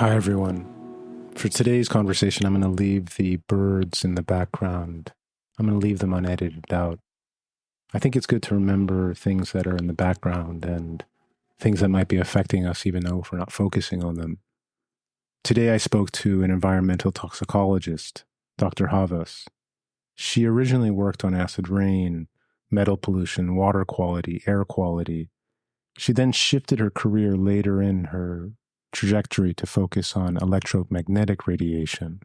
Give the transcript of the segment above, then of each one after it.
Hi, everyone. For today's conversation, I'm going to leave the birds in the background. I'm going to leave them unedited out. I think it's good to remember things that are in the background and things that might be affecting us, even though if we're not focusing on them. Today, I spoke to an environmental toxicologist, Dr. Havas. She originally worked on acid rain, metal pollution, water quality, air quality. She then shifted her career later in her trajectory to focus on electromagnetic radiation,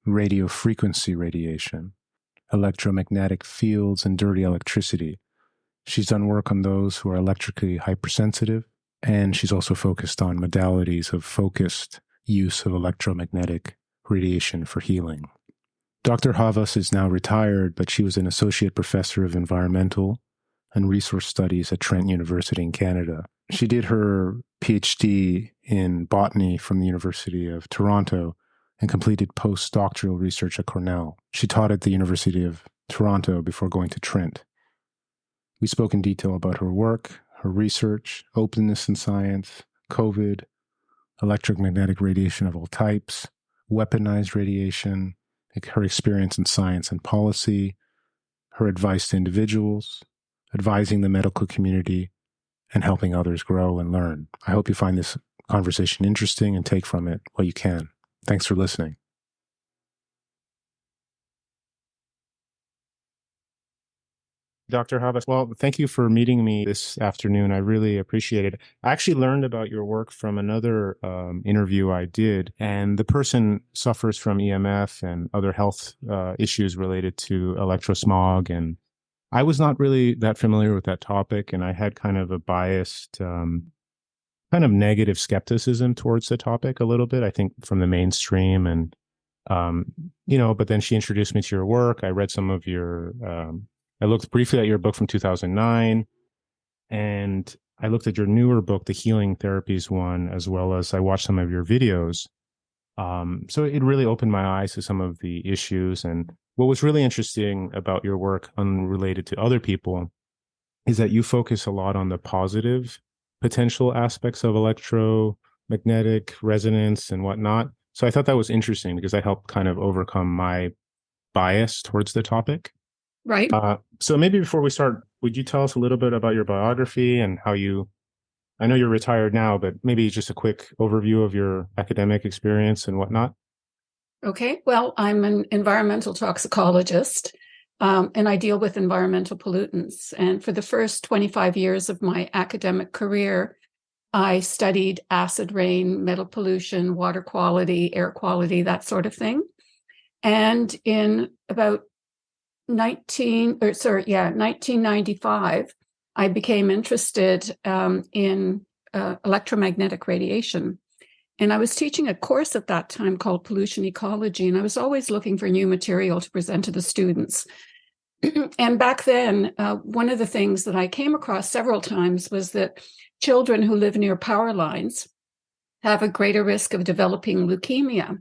radio frequency radiation, electromagnetic fields, and dirty electricity. She's done work on those who are electrically hypersensitive, and she's also focused on modalities of focused use of electromagnetic radiation for healing. Dr. Havas is now retired, but she was an associate professor of environmental and resource studies at Trent University in Canada. She did her Ph.D. in botany from the University of Toronto and completed post-Doctoral research at Cornell. She taught at the University of Toronto before going to Trent. We spoke in detail about her work, her research, openness in science, COVID, electromagnetic radiation of all types, weaponized radiation, her experience in science and policy, her advice to individuals, advising the medical community, and helping others grow and learn. I hope you find this conversation interesting and take from it what you can. Thanks for listening. Dr. Havas, well, thank you for meeting me this afternoon. I really appreciate it. I actually learned about your work from another interview I did, and the person suffers from EMF and other health issues related to electrosmog, and I was not really that familiar with that topic, and I had kind of a biased, kind of negative skepticism towards the topic a little bit, I think from the mainstream, and, but then she introduced me to your work. I read some of your, I looked briefly at your book from 2009, and I looked at your newer book, the Healing Therapies one, as well as I watched some of your videos. So it really opened my eyes to some of the issues. And what was really interesting about your work, unrelated to other people, is that you focus a lot on the positive potential aspects of electromagnetic resonance and whatnot. So I thought that was interesting because that helped kind of overcome my bias towards the topic. Right. So maybe before we start, would you tell us a little bit about your biography and how I know you're retired now, but maybe just a quick overview of your academic experience and whatnot? Okay. Well, I'm an environmental toxicologist, and I deal with environmental pollutants. And for the first 25 years of my academic career, I studied acid rain, metal pollution, water quality, air quality, that sort of thing. And in about 1995, I became interested in electromagnetic radiation. And I was teaching a course at that time called Pollution Ecology, and I was always looking for new material to present to the students. And back then, one of the things that I came across several times was that children who live near power lines have a greater risk of developing leukemia.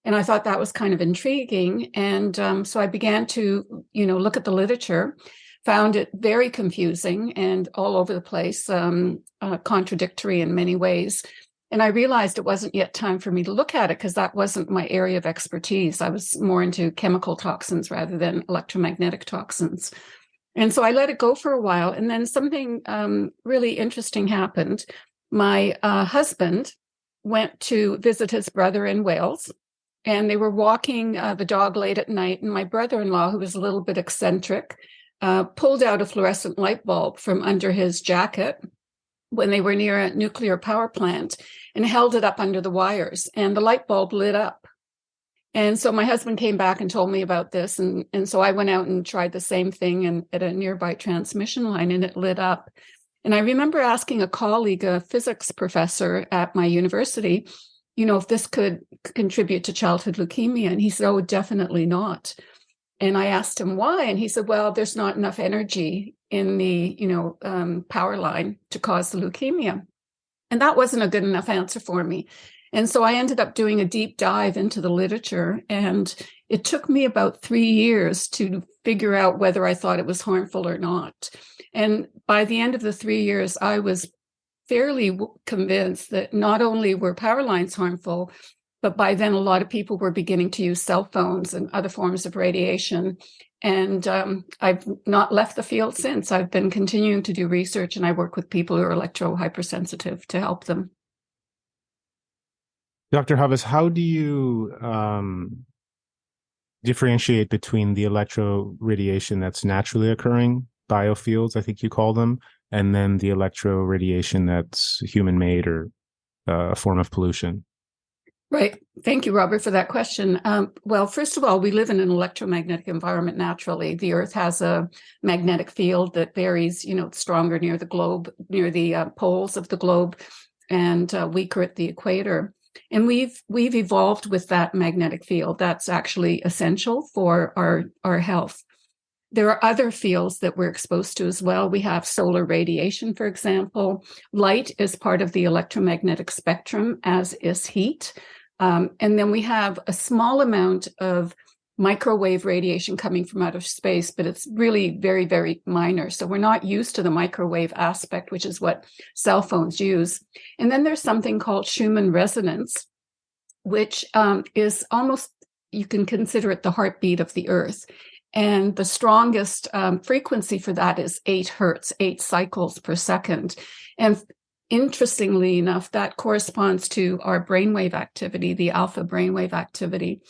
And I thought that was kind of intriguing. And so I began to, look at the literature, found it very confusing and all over the place, contradictory in many ways. And I realized it wasn't yet time for me to look at it because that wasn't my area of expertise. I was more into chemical toxins rather than electromagnetic toxins. And so I let it go for a while. And then something really interesting happened. My husband went to visit his brother in Wales, and they were walking the dog late at night. And my brother-in-law, who was a little bit eccentric, pulled out a fluorescent light bulb from under his jacket when they were near a nuclear power plant and held it up under the wires, and the light bulb lit up. And so my husband came back and told me about this. And so I went out and tried the same thing at a nearby transmission line, and it lit up. And I remember asking a colleague, a physics professor at my university, if this could contribute to childhood leukemia. And he said, oh, definitely not. And I asked him why. And he said, well, there's not enough energy in the, power line to cause the leukemia. And that wasn't a good enough answer for me. And so I ended up doing a deep dive into the literature. And it took me about 3 years to figure out whether I thought it was harmful or not. And by the end of the 3 years, I was fairly convinced that not only were power lines harmful, but by then a lot of people were beginning to use cell phones and other forms of radiation. And I've not left the field since. I've been continuing to do research, and I work with people who are electrohypersensitive to help them. Dr. Havas, how do you differentiate between the electro radiation that's naturally occurring, biofields, I think you call them, and then the electro radiation that's human-made or a form of pollution? Right. Thank you, Robert, for that question. Well, first of all, we live in an electromagnetic environment naturally. The Earth has a magnetic field that varies, stronger near the globe, near the poles of the globe, and weaker at the equator. And we've evolved with that magnetic field. That's actually essential for our health. There are other fields that we're exposed to as well. We have solar radiation, for example. Light is part of the electromagnetic spectrum, as is heat. And then we have a small amount of microwave radiation coming from outer space, but it's really very, very minor. So we're not used to the microwave aspect, which is what cell phones use. And then there's something called Schumann resonance, which is almost, you can consider it the heartbeat of the Earth. And the strongest frequency for that is 8 hertz, 8 cycles per second. And interestingly enough, that corresponds to our brainwave activity, the alpha brainwave activity.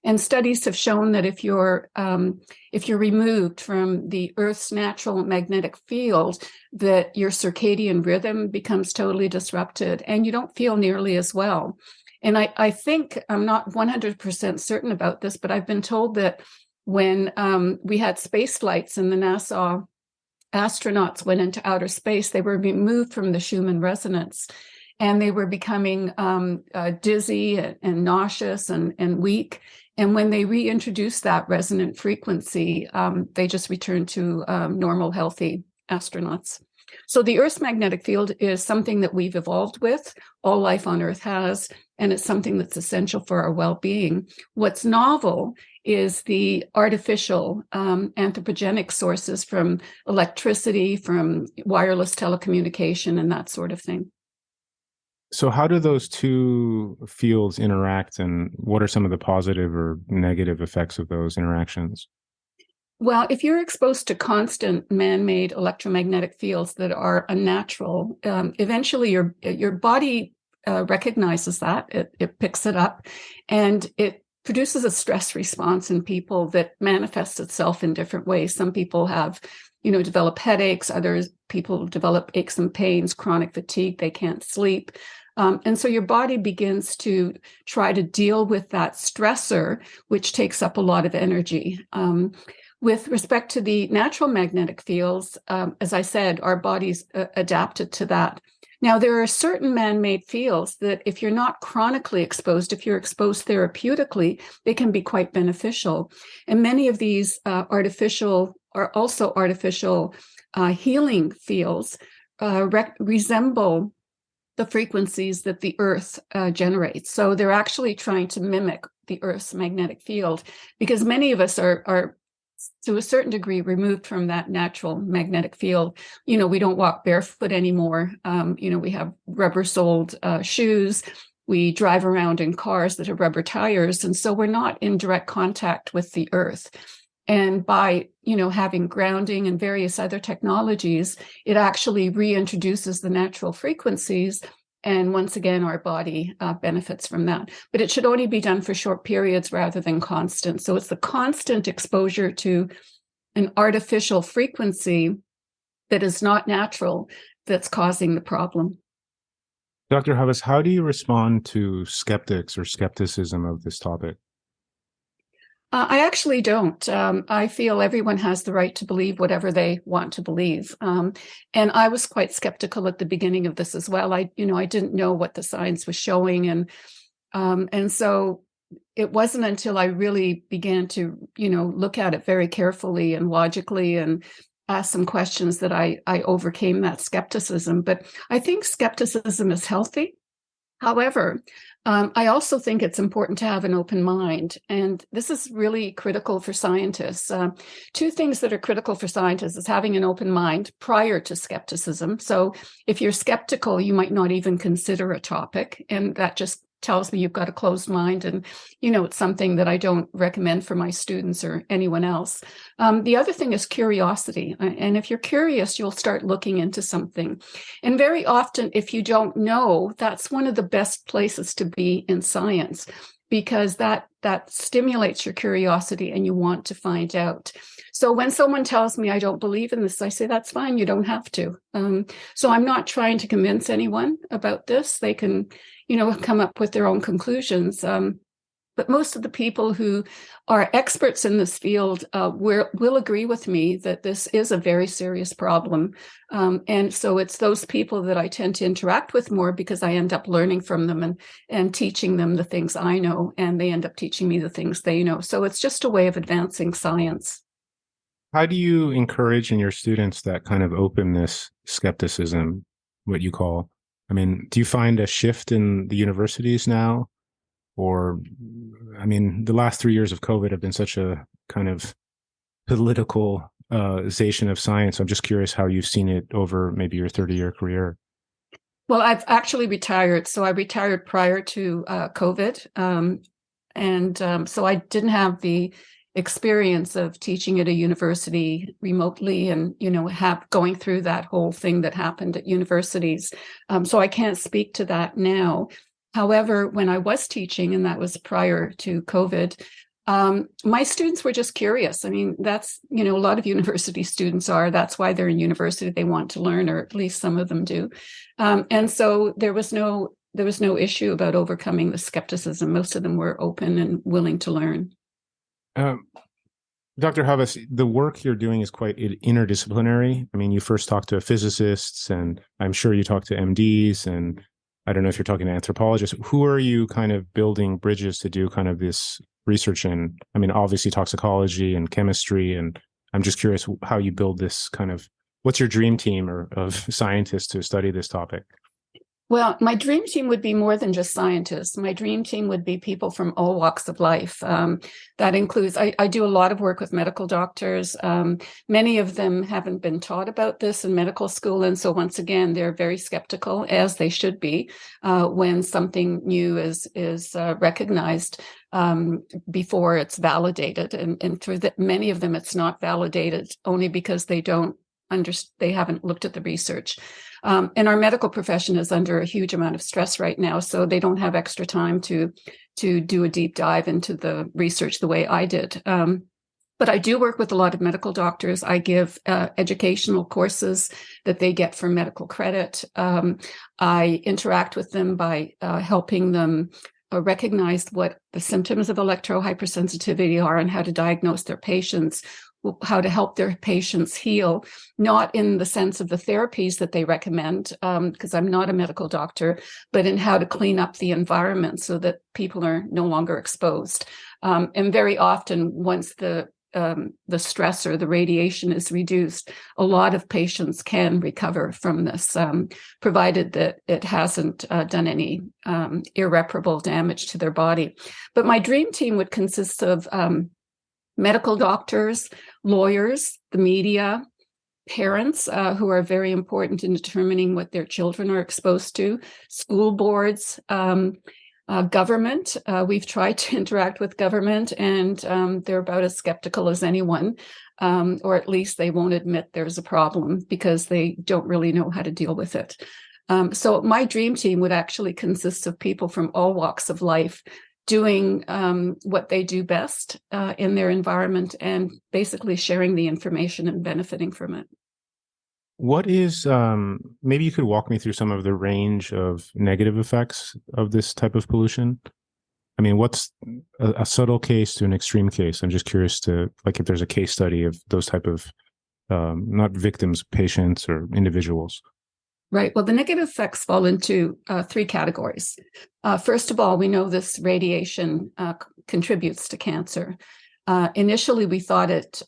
And studies have shown that if you're removed from the Earth's natural magnetic field, that your circadian rhythm becomes totally disrupted and you don't feel nearly as well. And I think, I'm not 100% certain about this, but I've been told that when we had space flights and the NASA astronauts went into outer space, they were removed from the Schumann resonance and they were becoming dizzy and nauseous and weak. And when they reintroduced that resonant frequency, they just returned to normal, healthy astronauts. So the Earth's magnetic field is something that we've evolved with, all life on Earth has, and it's something that's essential for our well-being. What's novel is the artificial anthropogenic sources from electricity, from wireless telecommunication, and that sort of thing. So how do those two fields interact, and what are some of the positive or negative effects of those interactions? Well, if you're exposed to constant man-made electromagnetic fields that are unnatural, eventually your body recognizes that, it picks it up, and it produces a stress response in people that manifests itself in different ways. Some people have, develop headaches, others people develop aches and pains, chronic fatigue, they can't sleep. And so your body begins to try to deal with that stressor, which takes up a lot of energy. With respect to the natural magnetic fields, as I said, our bodies adapted to that. Now, there are certain man-made fields that if you're not chronically exposed, if you're exposed therapeutically, they can be quite beneficial. And many of these are also artificial healing fields resemble the frequencies that the Earth generates. So they're actually trying to mimic the Earth's magnetic field, because many of us are to a certain degree removed from that natural magnetic field. We don't walk barefoot anymore. We have rubber-soled shoes. We drive around in cars that have rubber tires. And so we're not in direct contact with the Earth. And by, having grounding and various other technologies, it actually reintroduces the natural frequencies. And once again, our body benefits from that. But it should only be done for short periods rather than constant. So it's the constant exposure to an artificial frequency that is not natural that's causing the problem. Dr. Havas, how do you respond to skeptics or skepticism of this topic? I actually don't. I feel everyone has the right to believe whatever they want to believe. And I was quite skeptical at the beginning of this as well. I didn't know what the science was showing. And so it wasn't until I really began to, look at it very carefully and logically and ask some questions that I overcame that skepticism. But I think skepticism is healthy. However, I also think it's important to have an open mind. And this is really critical for scientists. Two things that are critical for scientists is having an open mind prior to skepticism. So if you're skeptical, you might not even consider a topic. And that just tells me you've got a closed mind. And, it's something that I don't recommend for my students or anyone else. The other thing is curiosity. And if you're curious, you'll start looking into something. And very often, if you don't know, that's one of the best places to be in science, because that stimulates your curiosity and you want to find out. So when someone tells me I don't believe in this, I say, that's fine. You don't have to. So I'm not trying to convince anyone about this. They can, come up with their own conclusions. But most of the people who are experts in this field will agree with me that this is a very serious problem. And so it's those people that I tend to interact with more, because I end up learning from them and teaching them the things I know, and they end up teaching me the things they know. So it's just a way of advancing science. How do you encourage in your students that kind of openness, skepticism, what you call? I mean, do you find a shift in the universities now? Or, the last 3 years of COVID have been such a kind of politicalization of science. I'm just curious how you've seen it over maybe your 30-year career. Well, I've actually retired. So I retired prior to COVID. So I didn't have the experience of teaching at a university remotely and, going through that whole thing that happened at universities. So I can't speak to that now. However, when I was teaching, and that was prior to COVID, my students were just curious. That's, a lot of university students are. That's why they're in university. They want to learn, or at least some of them do. And so there was no issue about overcoming the skepticism. Most of them were open and willing to learn. Dr. Havas, the work you're doing is quite interdisciplinary. You first talked to physicists, and I'm sure you talked to MDs, and I don't know if you're talking to anthropologists. Who are you kind of building bridges to do kind of this research in? Obviously toxicology and chemistry, and I'm just curious how you build this kind of, what's your dream team of scientists to study this topic? Well, my dream team would be more than just scientists. My dream team would be people from all walks of life. That includes, I do a lot of work with medical doctors. Many of them haven't been taught about this in medical school. And so once again, they're very skeptical, as they should be, when something new is recognized before it's validated. And for many of them, it's not validated only because they haven't looked at the research. And our medical profession is under a huge amount of stress right now, so they don't have extra time to do a deep dive into the research the way I did. But I do work with a lot of medical doctors. I give educational courses that they get for medical credit. I interact with them by helping them recognize what the symptoms of electrohypersensitivity are and how to diagnose their patients, how to help their patients heal, not in the sense of the therapies that they recommend, because I'm not a medical doctor, but in how to clean up the environment so that people are no longer exposed. And very often, once the stress or the radiation is reduced, a lot of patients can recover from this, provided that it hasn't done any irreparable damage to their body. But my dream team would consist of medical doctors, lawyers, the media, parents who are very important in determining what their children are exposed to, school boards, government. We've tried to interact with government, and they're about as skeptical as anyone, or at least they won't admit there's a problem because they don't really know how to deal with it. So my dream team would actually consist of people from all walks of life, doing what they do best in their environment and basically sharing the information and benefiting from it. What is, maybe you could walk me through some of the range of negative effects of this type of pollution? What's a subtle case to an extreme case? I'm just curious to, if there's a case study of those type of, not victims, patients or individuals. Right. Well, the negative effects fall into three categories. First of all, we know this radiation contributes to cancer. Initially, we thought it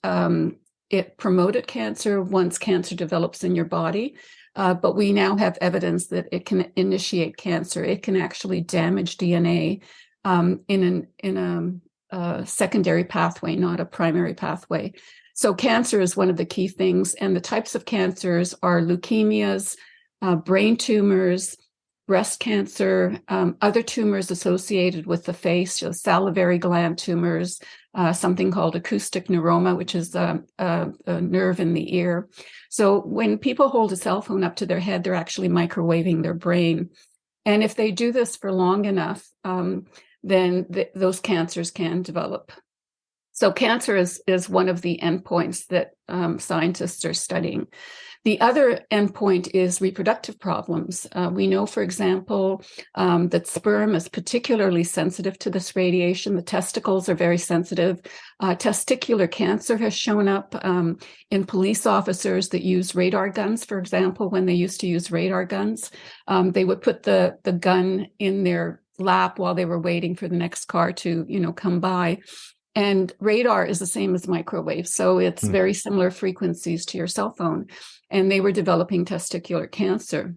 promoted cancer once cancer develops in your body. but we now have evidence that it can initiate cancer. It can actually damage DNA in a secondary pathway, not a primary pathway. So cancer is one of the key things, and the types of cancers are leukemias, brain tumors, breast cancer, other tumors associated with the face, so salivary gland tumors, something called acoustic neuroma, which is a nerve in the ear. So when people hold a cell phone up to their head, they're actually microwaving their brain. And if they do this for long enough, then those cancers can develop. So cancer is one of the endpoints that scientists are studying. The other endpoint is reproductive problems. We know, for example, that sperm is particularly sensitive to this radiation. The testicles are very sensitive. Testicular cancer has shown up in police officers that use radar guns, for example. When they used to use radar guns, they would put the gun in their lap while they were waiting for the next car to, come by. And radar is the same as microwave. So it's very similar frequencies to your cell phone. And they were developing testicular cancer.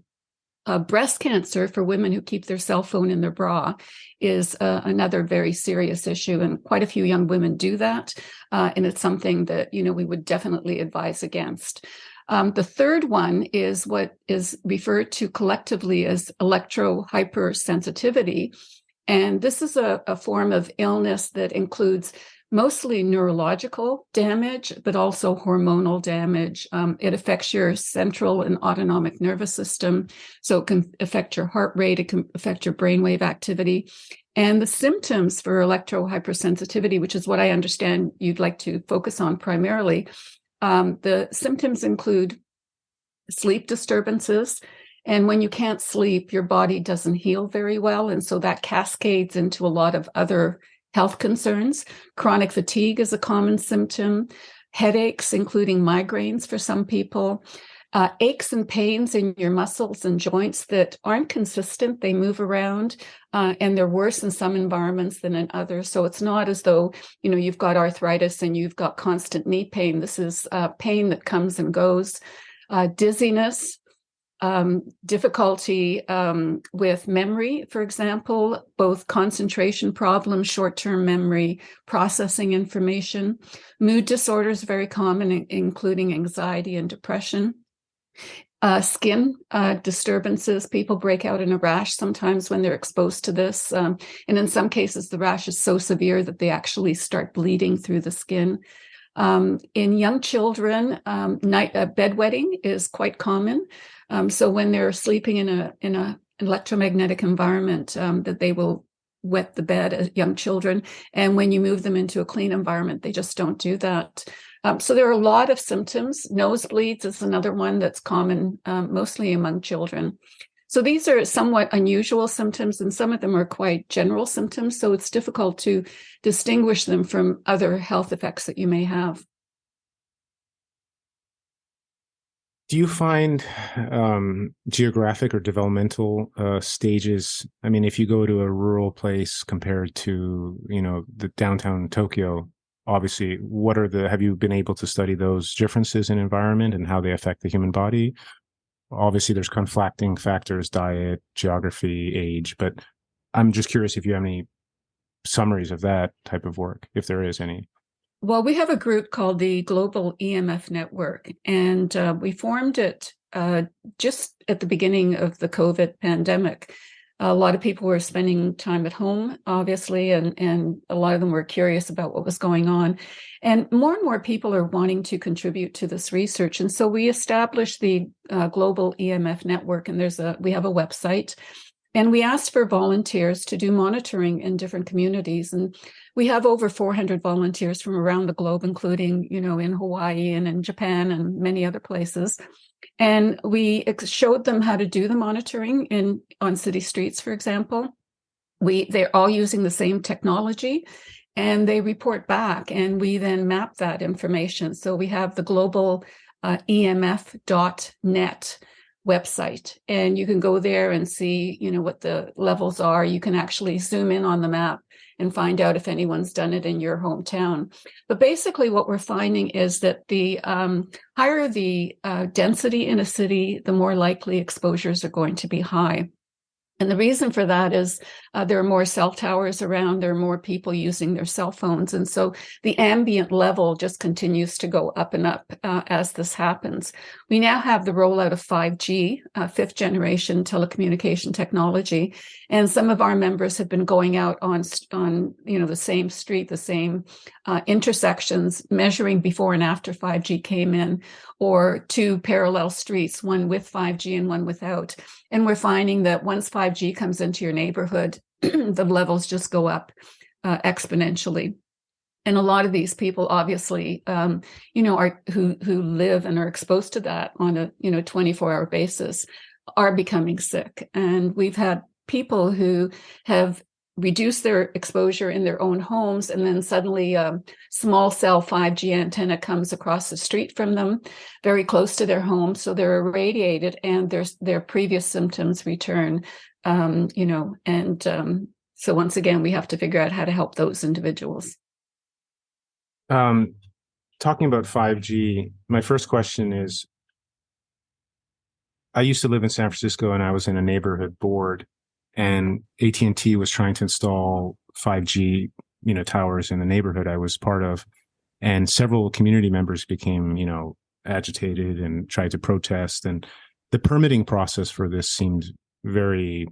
Breast cancer for women who keep their cell phone in their bra is another very serious issue. And quite a few young women do that. And it's something that, we would definitely advise against. The third one is what is referred to collectively as electrohypersensitivity. And this is a form of illness that includes mostly neurological damage, but also hormonal damage. It affects your central and autonomic nervous system. So it can affect your heart rate. It can affect your brainwave activity. And the symptoms for electrohypersensitivity, which is what I understand you'd like to focus on primarily, the symptoms include sleep disturbances. And when you can't sleep, your body doesn't heal very well. And so that cascades into a lot of other health concerns. Chronic fatigue is a common symptom. Headaches, including migraines for some people. Aches and pains in your muscles and joints that aren't consistent. They move around and they're worse in some environments than in others. So it's not as though, you've got arthritis and you've got constant knee pain. This is pain that comes and goes. Dizziness. Difficulty with memory, for example, both concentration problems, short-term memory, processing information. Mood disorders, very common, including anxiety and depression. Skin disturbances. People break out in a rash sometimes when they're exposed to this. And in some cases, the rash is so severe that they actually start bleeding through the skin. In young children, bedwetting is quite common. So when they're sleeping in an electromagnetic environment, that they will wet the bed as young children. And when you move them into a clean environment, they just don't do that. So there are a lot of symptoms. Nosebleeds is another one that's common, mostly among children. So these are somewhat unusual symptoms, and some of them are quite general symptoms. So it's difficult to distinguish them from other health effects that you may have. Do you find geographic or developmental stages? I mean, if you go to a rural place compared to, the downtown Tokyo, obviously, have you been able to study those differences in environment and how they affect the human body? Obviously, there's conflicting factors, diet, geography, age, but I'm just curious if you have any summaries of that type of work, if there is any. Well, we have a group called the Global EMF Network, and we formed it just at the beginning of the COVID pandemic. A lot of people were spending time at home, obviously, and a lot of them were curious about what was going on. And more people are wanting to contribute to this research. And so we established the Global EMF Network, and we have a website. And we asked for volunteers to do monitoring in different communities. And we have over 400 volunteers from around the globe, including, in Hawaii and in Japan and many other places. And we showed them how to do the monitoring on city streets, for example. They're all using the same technology, and they report back, and we then map that information. So we have the global EMF.net website, and you can go there and see, what the levels are. You can actually zoom in on the map and find out if anyone's done it in your hometown. But basically what we're finding is that the higher the density in a city, the more likely exposures are going to be high. And the reason for that is there are more cell towers around, there are more people using their cell phones. And so the ambient level just continues to go up and up as this happens. We now have the rollout of 5G, fifth generation telecommunication technology. And some of our members have been going out on the same street, the same intersections, measuring before and after 5G came in, or two parallel streets, one with 5G and one without. And we're finding that once 5G comes into your neighborhood, the levels just go up exponentially. And a lot of these people, obviously, are who live and are exposed to that on a 24-hour basis, are becoming sick. And we've had people who have reduced their exposure in their own homes, and then suddenly a small cell 5G antenna comes across the street from them, very close to their home, so they're irradiated, and their previous symptoms return. So once again, we have to figure out how to help those individuals. Talking about 5G, my first question is, I used to live in San Francisco, and I was in a neighborhood board, and AT&T was trying to install 5G, towers in the neighborhood I was part of, and several community members became, agitated and tried to protest. And the permitting process for this seemed very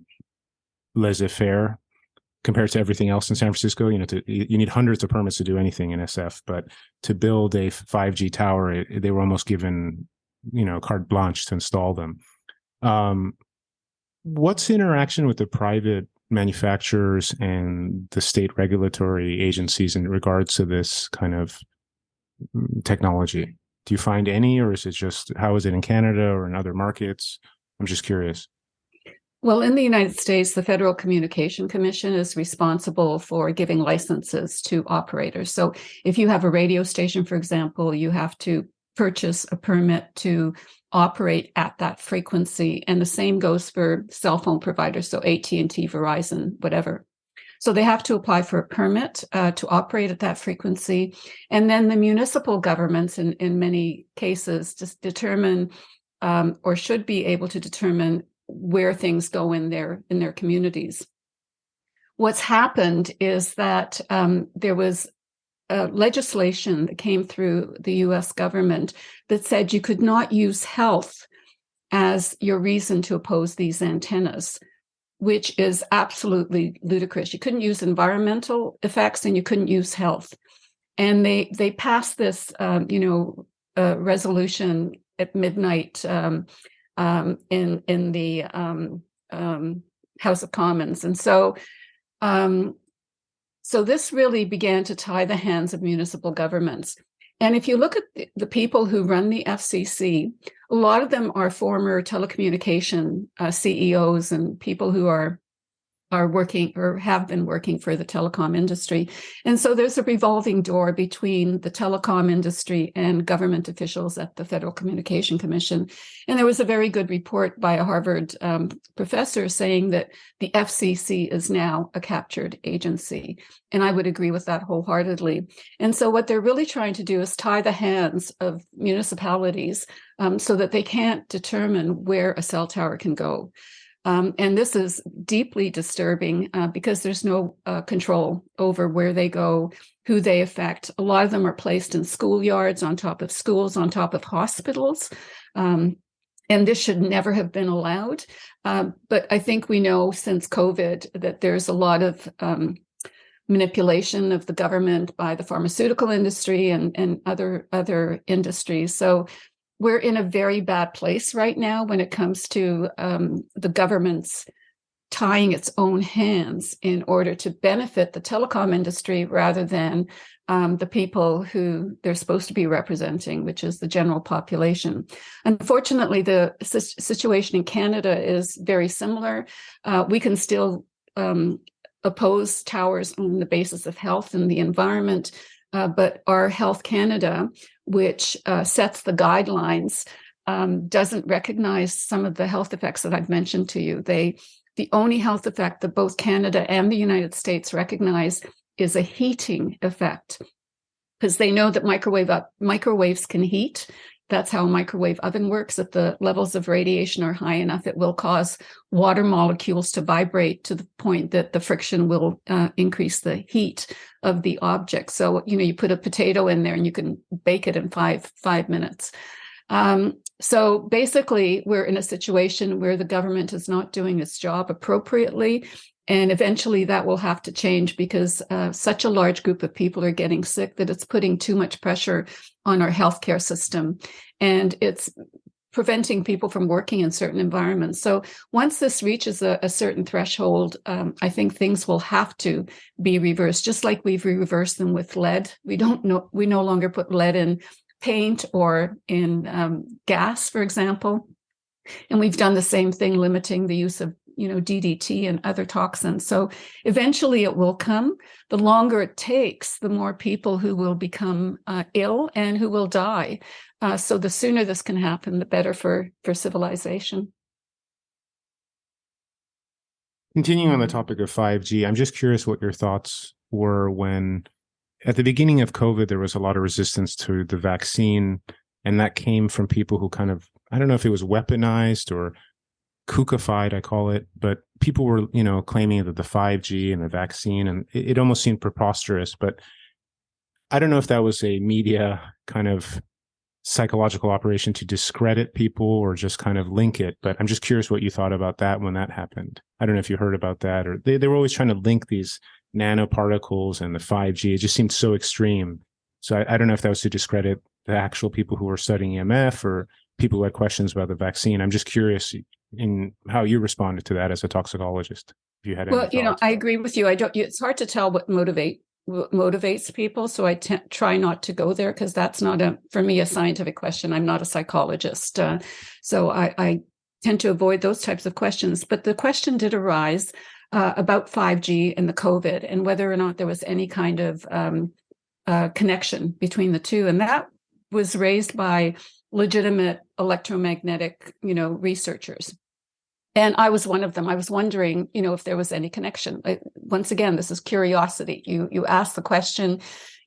laissez-faire compared to everything else in San Francisco. You need hundreds of permits to do anything in SF, but to build a 5G tower, they were almost given, carte blanche to install them. What's the interaction with the private manufacturers and the state regulatory agencies in regards to this kind of technology? Do you find any, or is it just, how is it in Canada or in other markets? I'm just curious. Well, in the United States, the Federal Communication Commission is responsible for giving licenses to operators. So if you have a radio station, for example, you have to purchase a permit to operate at that frequency. And the same goes for cell phone providers, so AT&T, Verizon, whatever. So they have to apply for a permit to operate at that frequency. And then the municipal governments, in many cases, just determine or should be able to determine where things go in their communities. What's happened is that there was legislation that came through the US government that said you could not use health as your reason to oppose these antennas, which is absolutely ludicrous. You couldn't use environmental effects and you couldn't use health. And they passed this, resolution at midnight in the House of Commons. And so this really began to tie the hands of municipal governments. And if you look at the people who run the FCC, a lot of them are former telecommunication CEOs and people who are working or have been working for the telecom industry. And so there's a revolving door between the telecom industry and government officials at the Federal Communication Commission. And there was a very good report by a Harvard professor saying that the FCC is now a captured agency. And I would agree with that wholeheartedly. And so what they're really trying to do is tie the hands of municipalities so that they can't determine where a cell tower can go. And this is deeply disturbing because there's no control over where they go, who they affect. A lot of them are placed in schoolyards, on top of schools, on top of hospitals. And this should never have been allowed. But I think we know since COVID that there's a lot of manipulation of the government by the pharmaceutical industry and other industries. So we're in a very bad place right now when it comes to the government's tying its own hands in order to benefit the telecom industry rather than the people who they're supposed to be representing, which is the general population. Unfortunately, the situation in Canada is very similar. We can still oppose towers on the basis of health and the environment, but our Health Canada, which sets the guidelines, doesn't recognize some of the health effects that I've mentioned to you. The only health effect that both Canada and the United States recognize is a heating effect, because they know that microwaves can heat. That's how a microwave oven works. If the levels of radiation are high enough, it will cause water molecules to vibrate to the point that the friction will increase the heat of the object. So, you put a potato in there and you can bake it in five minutes. So basically, we're in a situation where the government is not doing its job appropriately. And eventually that will have to change, because such a large group of people are getting sick that it's putting too much pressure on our healthcare system. And it's preventing people from working in certain environments. So once this reaches a certain threshold, I think things will have to be reversed, just like we've reversed them with lead. We no longer put lead in paint or in gas, for example. And we've done the same thing, limiting the use of DDT and other toxins. So eventually it will come. The longer it takes, the more people who will become ill and who will die. So the sooner this can happen, the better for civilization. Continuing on the topic of 5G, I'm just curious what your thoughts were when, at the beginning of COVID, there was a lot of resistance to the vaccine, and that came from people who kind of, I don't know if it was weaponized or kookified, I call it, but people were, claiming that the 5G and the vaccine, and it almost seemed preposterous. But I don't know if that was a media kind of psychological operation to discredit people or just kind of link it. But I'm just curious what you thought about that when that happened. I don't know if you heard about that, or they were always trying to link these nanoparticles and the 5G. It just seemed so extreme. So I don't know if that was to discredit the actual people who were studying EMF or people who had questions about the vaccine. I'm just curious in how you responded to that as a toxicologist. If you had any thoughts. I agree with you. It's hard to tell what motivates people. So I try not to go there, because that's not for me, a scientific question. I'm not a psychologist. So I tend to avoid those types of questions. But the question did arise about 5G and the COVID, and whether or not there was any kind of connection between the two. And that was raised by legitimate electromagnetic, researchers. And I was one of them. I was wondering, if there was any connection. Once again, this is curiosity. You ask the question,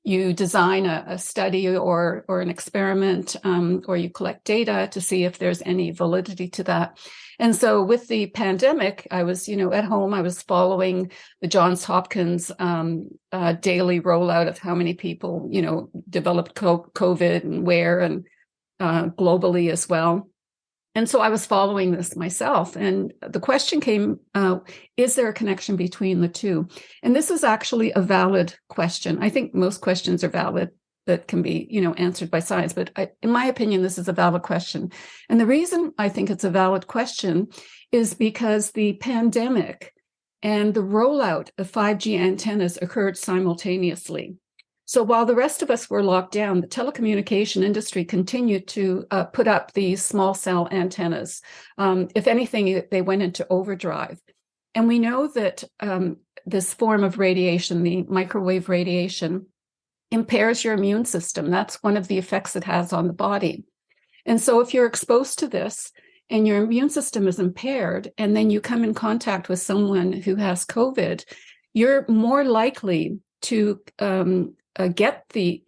you design a study or an experiment, or you collect data to see if there's any validity to that. And so with the pandemic, I was, at home, I was following the Johns Hopkins daily rollout of how many people, developed COVID and where, and globally as well. And so I was following this myself. And the question came, is there a connection between the two? And this is actually a valid question. I think most questions are valid that can be, answered by science. But in my opinion, this is a valid question. And the reason I think it's a valid question is because the pandemic and the rollout of 5G antennas occurred simultaneously. So while the rest of us were locked down, the telecommunication industry continued to put up these small cell antennas. If anything, they went into overdrive. And we know that this form of radiation, the microwave radiation, impairs your immune system. That's one of the effects it has on the body. And so if you're exposed to this and your immune system is impaired, and then you come in contact with someone who has COVID, you're more likely to have the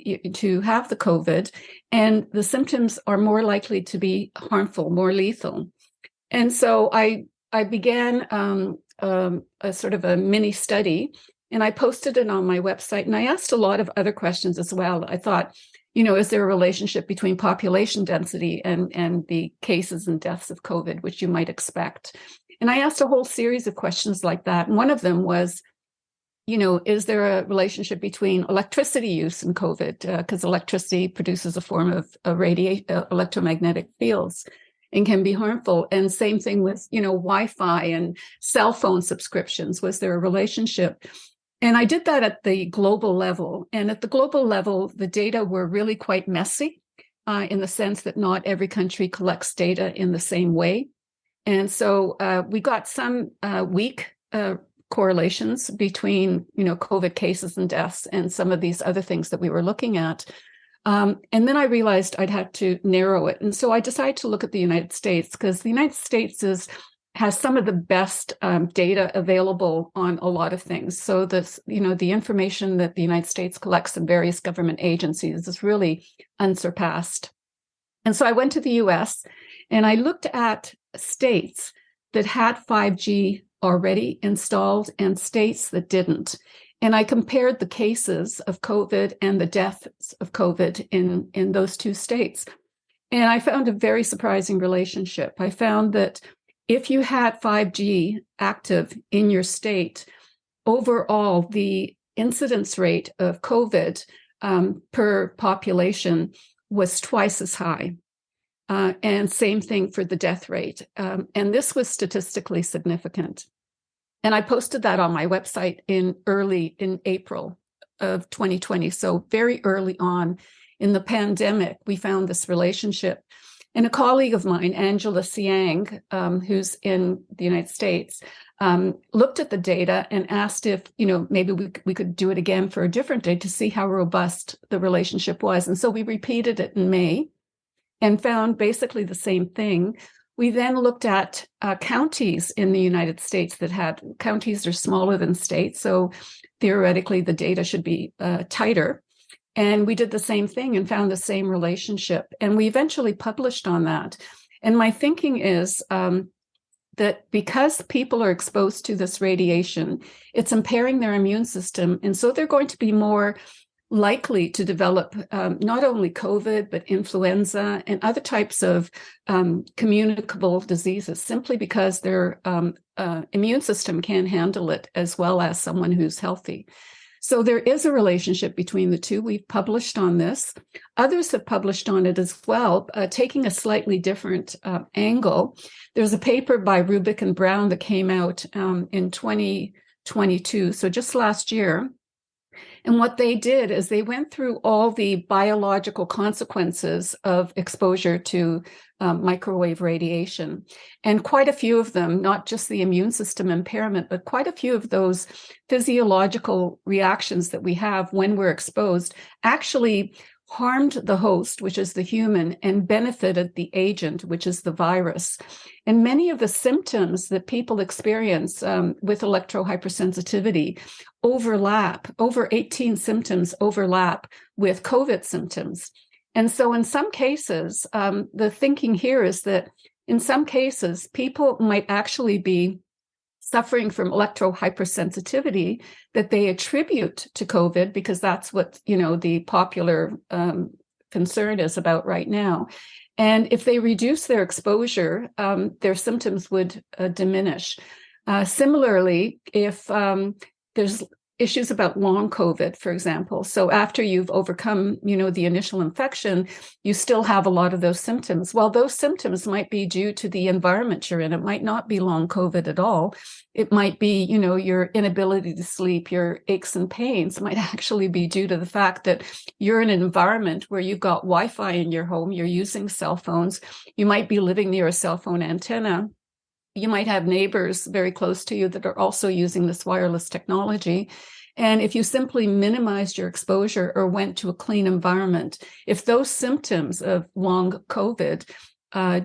COVID, and the symptoms are more likely to be harmful, more lethal. And so I began a sort of a mini study, and I posted it on my website, and I asked a lot of other questions as well. I thought, is there a relationship between population density and the cases and deaths of COVID, which you might expect? And I asked a whole series of questions like that. And one of them was, is there a relationship between electricity use and COVID? Because electricity produces a form of electromagnetic fields and can be harmful. And same thing with, Wi-Fi and cell phone subscriptions. Was there a relationship? And I did that at the global level. And at the global level, the data were really quite messy in the sense that not every country collects data in the same way. And so we got some weak correlations between, COVID cases and deaths and some of these other things that we were looking at. And then I realized I'd have to narrow it. And so I decided to look at the United States, because the United States has some of the best data available on a lot of things. So the information that the United States collects in various government agencies is really unsurpassed. And so I went to the US and I looked at states that had 5G already installed and states that didn't. And I compared the cases of COVID and the deaths of COVID in those two states. And I found a very surprising relationship. I found that if you had 5G active in your state, overall, the incidence rate of COVID per population was twice as high. And same thing for the death rate. And this was statistically significant. And I posted that on my website in April of 2020. So very early on in the pandemic, we found this relationship. And a colleague of mine, Angela Siang, who's in the United States, looked at the data and asked if, maybe we could do it again for a different day to see how robust the relationship was. And so we repeated it in May and found basically the same thing. We then looked at counties in the United States counties are smaller than states, so theoretically the data should be tighter. And we did the same thing and found the same relationship. And we eventually published on that. And my thinking is that because people are exposed to this radiation, it's impairing their immune system. And so they're going to be more likely to develop not only COVID, but influenza and other types of communicable diseases, simply because their immune system can't handle it as well as someone who's healthy. So there is a relationship between the two. We've published on this. Others have published on it as well, taking a slightly different angle. There's a paper by Rubik and Brown that came out in 2022, so just last year. And what they did is they went through all the biological consequences of exposure to microwave radiation. And quite a few of them, not just the immune system impairment, but quite a few of those physiological reactions that we have when we're exposed actually harmed the host, which is the human, and benefited the agent, which is the virus. And many of the symptoms that people experience with electrohypersensitivity overlap, over 18 symptoms overlap with COVID symptoms. And so in some cases, the thinking here is that in some cases, people might actually be suffering from electrohypersensitivity that they attribute to COVID, because that's what, the popular concern is about right now. And if they reduce their exposure, their symptoms would diminish. Similarly, if there's issues about long COVID, for example. So after you've overcome, the initial infection, you still have a lot of those symptoms. Well, those symptoms might be due to the environment you're in. It might not be long COVID at all. It might be, your inability to sleep, your aches and pains. It might actually be due to the fact that you're in an environment where you've got Wi-Fi in your home, you're using cell phones. You might be living near a cell phone antenna. You might have neighbors very close to you that are also using this wireless technology. And if you simply minimized your exposure or went to a clean environment, if those symptoms of long COVID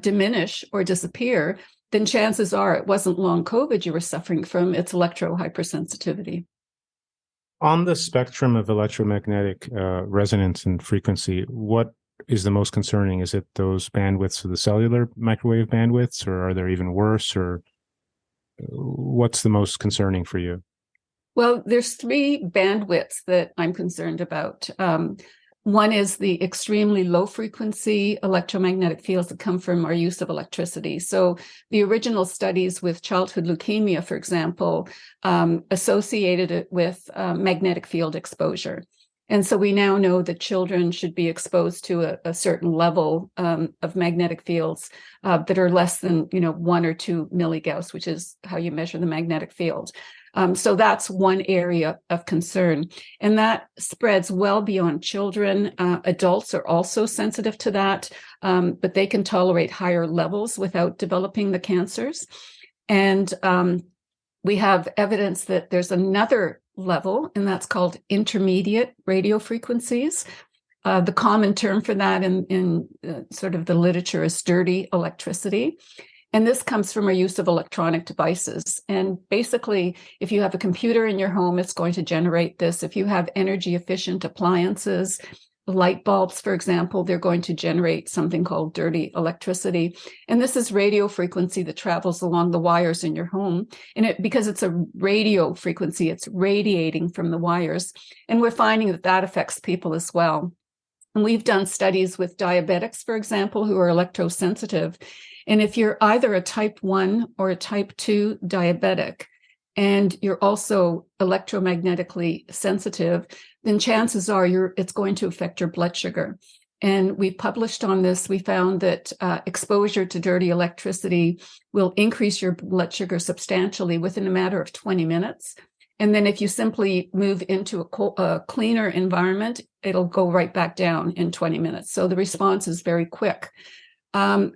diminish or disappear, then chances are it wasn't long COVID you were suffering from, it's electrohypersensitivity. On the spectrum of electromagnetic resonance and frequency, what is the most concerning? Is it those bandwidths of the cellular microwave bandwidths, or are there even worse, or what's the most concerning for you? Well, there's three bandwidths that I'm concerned about. One is the extremely low frequency electromagnetic fields that come from our use of electricity. So the original studies with childhood leukemia, for example, associated it with magnetic field exposure. And so we now know that children should be exposed to a certain level of magnetic fields that are less than 1 or 2 milligauss, which is how you measure the magnetic field. So that's one area of concern. And that spreads well beyond children. Adults are also sensitive to that, but they can tolerate higher levels without developing the cancers. And we have evidence that there's another level, and that's called intermediate radio frequencies. The common term for that in sort of the literature is dirty electricity. And this comes from our use of electronic devices. And basically, if you have a computer in your home, it's going to generate this. If you have energy efficient appliances, light bulbs, for example, they're going to generate something called dirty electricity. And this is radio frequency that travels along the wires in your home. And because it's a radio frequency, it's radiating from the wires. And we're finding that that affects people as well. And we've done studies with diabetics, for example, who are electrosensitive. And if you're either a type 1 or a type 2 diabetic, and you're also electromagnetically sensitive, then chances are it's going to affect your blood sugar. And we published on this. We found that exposure to dirty electricity will increase your blood sugar substantially within a matter of 20 minutes. And then if you simply move into a cleaner environment, it'll go right back down in 20 minutes. So the response is very quick.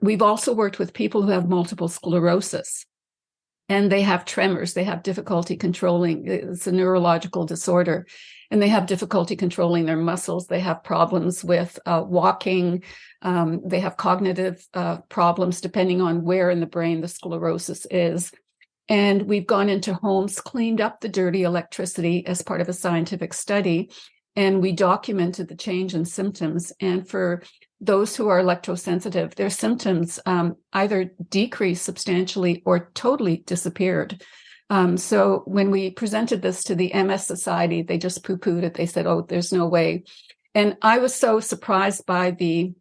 We've also worked with people who have multiple sclerosis, and they have tremors. They have difficulty controlling. It's a neurological disorder, and they have difficulty controlling their muscles. They have problems with walking. They have cognitive problems depending on where in the brain the sclerosis is. And we've gone into homes, cleaned up the dirty electricity as part of a scientific study, and we documented the change in symptoms. And for those who are electrosensitive, their symptoms either decreased substantially or totally disappeared. So when we presented this to the MS Society, they just poo-pooed it. They said, oh, there's no way. And I was so surprised by the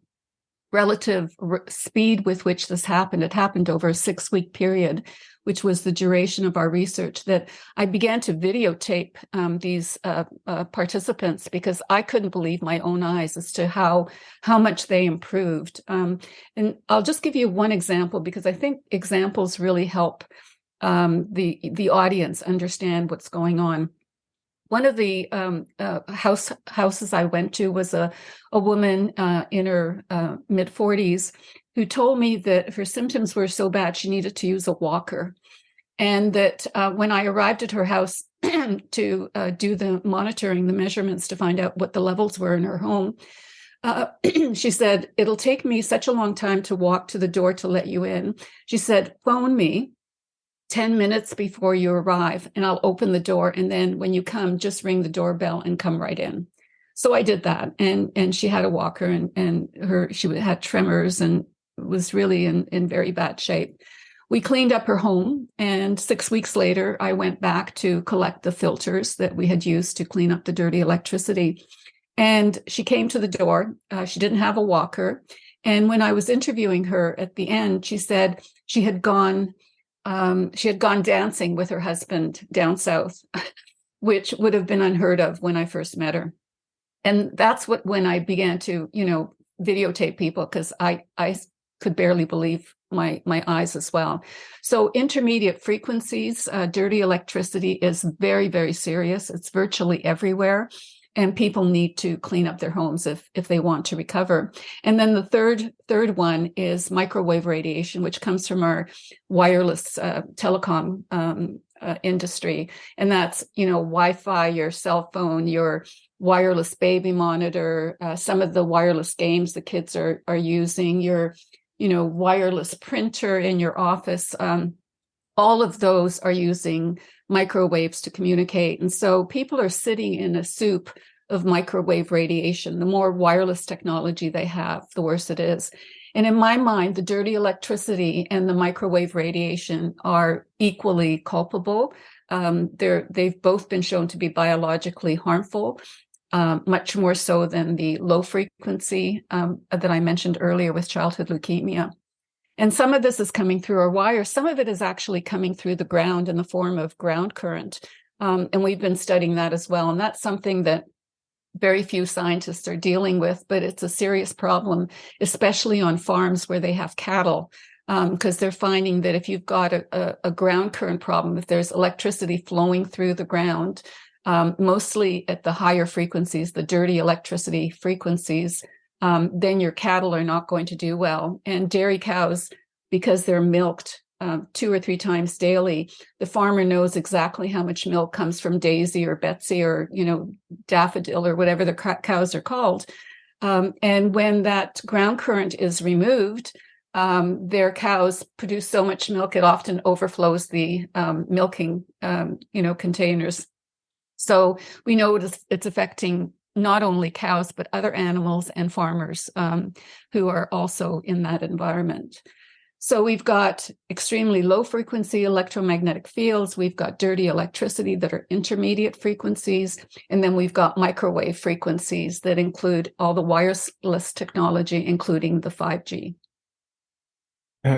relative speed with which this happened. It happened over a 6-week period, which was the duration of our research, that I began to videotape these participants because I couldn't believe my own eyes as to how much they improved. And I'll just give you one example because I think examples really help the audience understand what's going on. One of the houses I went to was a woman in her mid-40s who told me that her symptoms were so bad she needed to use a walker. And that when I arrived at her house to do the monitoring, the measurements to find out what the levels were in her home, she said, it'll take me such a long time to walk to the door to let you in. She said, phone me 10 minutes before you arrive and I'll open the door. And then when you come, just ring the doorbell and come right in. So I did that. And she had a walker and she had tremors and was really in very bad shape. We cleaned up her home. And 6 weeks later, I went back to collect the filters that we had used to clean up the dirty electricity. And she came to the door. She didn't have a walker. And when I was interviewing her at the end, she said she had gone dancing with her husband down south, which would have been unheard of when I first met her. And that's when I began to, videotape people because I could barely believe my eyes as well. So intermediate frequencies, dirty electricity is very, very serious. It's virtually everywhere. And people need to clean up their homes if they want to recover. And then the third one is microwave radiation, which comes from our wireless telecom industry. And that's, Wi-Fi, your cell phone, your wireless baby monitor, some of the wireless games the kids are using, your, wireless printer in your office. All of those are using microwaves to communicate. And so people are sitting in a soup of microwave radiation. The more wireless technology they have, the worse it is. And in my mind, the dirty electricity and the microwave radiation are equally culpable. They've both been shown to be biologically harmful, much more so than the low frequency that I mentioned earlier with childhood leukemia. And some of this is coming through our wires. Some of it is actually coming through the ground in the form of ground current. And we've been studying that as well. And that's something that very few scientists are dealing with, but it's a serious problem, especially on farms where they have cattle, because they're finding that if you've got a ground current problem, if there's electricity flowing through the ground, mostly at the higher frequencies, the dirty electricity frequencies, then your cattle are not going to do well. And dairy cows, because they're milked 2 or 3 times daily, the farmer knows exactly how much milk comes from Daisy or Betsy or, Daffodil or whatever the cows are called. And when that ground current is removed, their cows produce so much milk, it often overflows the milking, containers. So we know it's affecting not only cows, but other animals and farmers who are also in that environment. So we've got extremely low frequency electromagnetic fields. We've got dirty electricity that are intermediate frequencies. And then we've got microwave frequencies that include all the wireless technology, including the 5G.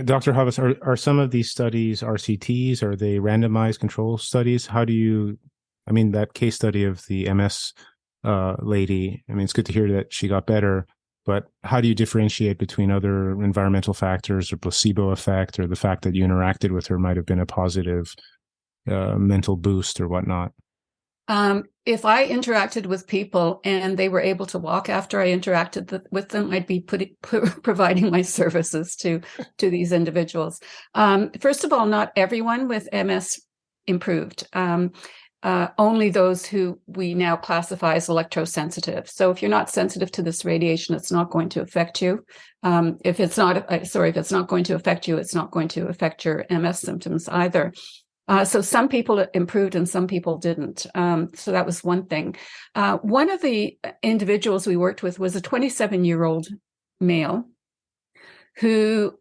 Dr. Havas, are some of these studies RCTs? Are they randomized control studies? That case study of the MS lady, it's good to hear that she got better, but how do you differentiate between other environmental factors or placebo effect, or the fact that you interacted with her might have been a positive mental boost or whatnot? If I interacted with people and they were able to walk after I interacted with them, I'd be providing my services to these individuals. First of all, not everyone with MS improved. Only those who we now classify as electrosensitive. So if you're not sensitive to this radiation, it's not going to affect you. If it's not going to affect you, it's not going to affect your MS symptoms either. So some people improved and some people didn't. So that was one thing. One of the individuals we worked with was a 27-year-old male who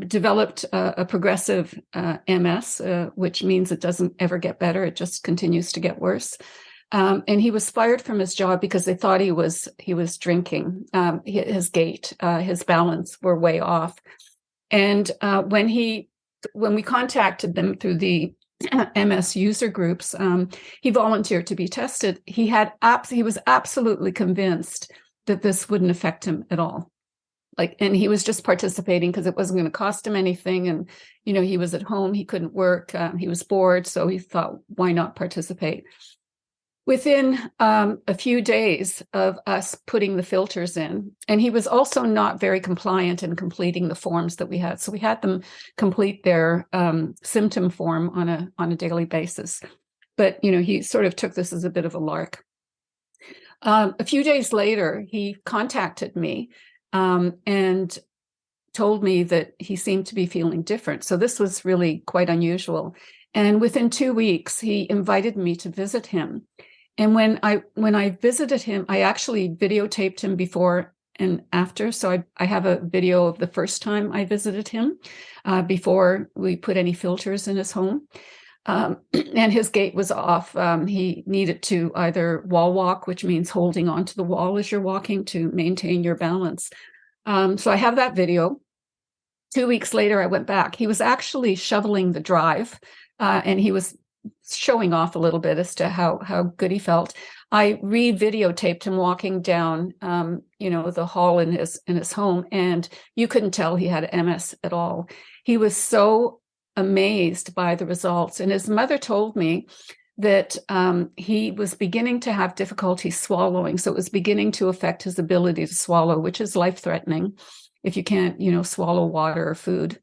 developed a progressive MS, which means it doesn't ever get better. It just continues to get worse. And he was fired from his job because they thought he was drinking. His gait, his balance were way off. And when we contacted them through the MS user groups, he volunteered to be tested. He was absolutely convinced that this wouldn't affect him at all. And he was just participating because it wasn't going to cost him anything. And, he was at home, he couldn't work, he was bored. So he thought, why not participate? Within a few days of us putting the filters in, and he was also not very compliant in completing the forms that we had. So we had them complete their symptom form on a daily basis. But, he sort of took this as a bit of a lark. A few days later, he contacted me and told me that he seemed to be feeling different. So this was really quite unusual. And within 2 weeks, he invited me to visit him. And when I visited him, I actually videotaped him before and after. So I have a video of the first time I visited him before we put any filters in his home. And his gait was off. He needed to either wall walk, which means holding onto the wall as you're walking to maintain your balance. So I have that video. 2 weeks later, I went back. He was actually shoveling the drive, and he was showing off a little bit as to how good he felt. I re-videotaped him walking down, the hall in his home, and you couldn't tell he had MS at all. He was so amazed by the results. And his mother told me that he was beginning to have difficulty swallowing. So it was beginning to affect his ability to swallow, which is life-threatening if you can't, swallow water or food.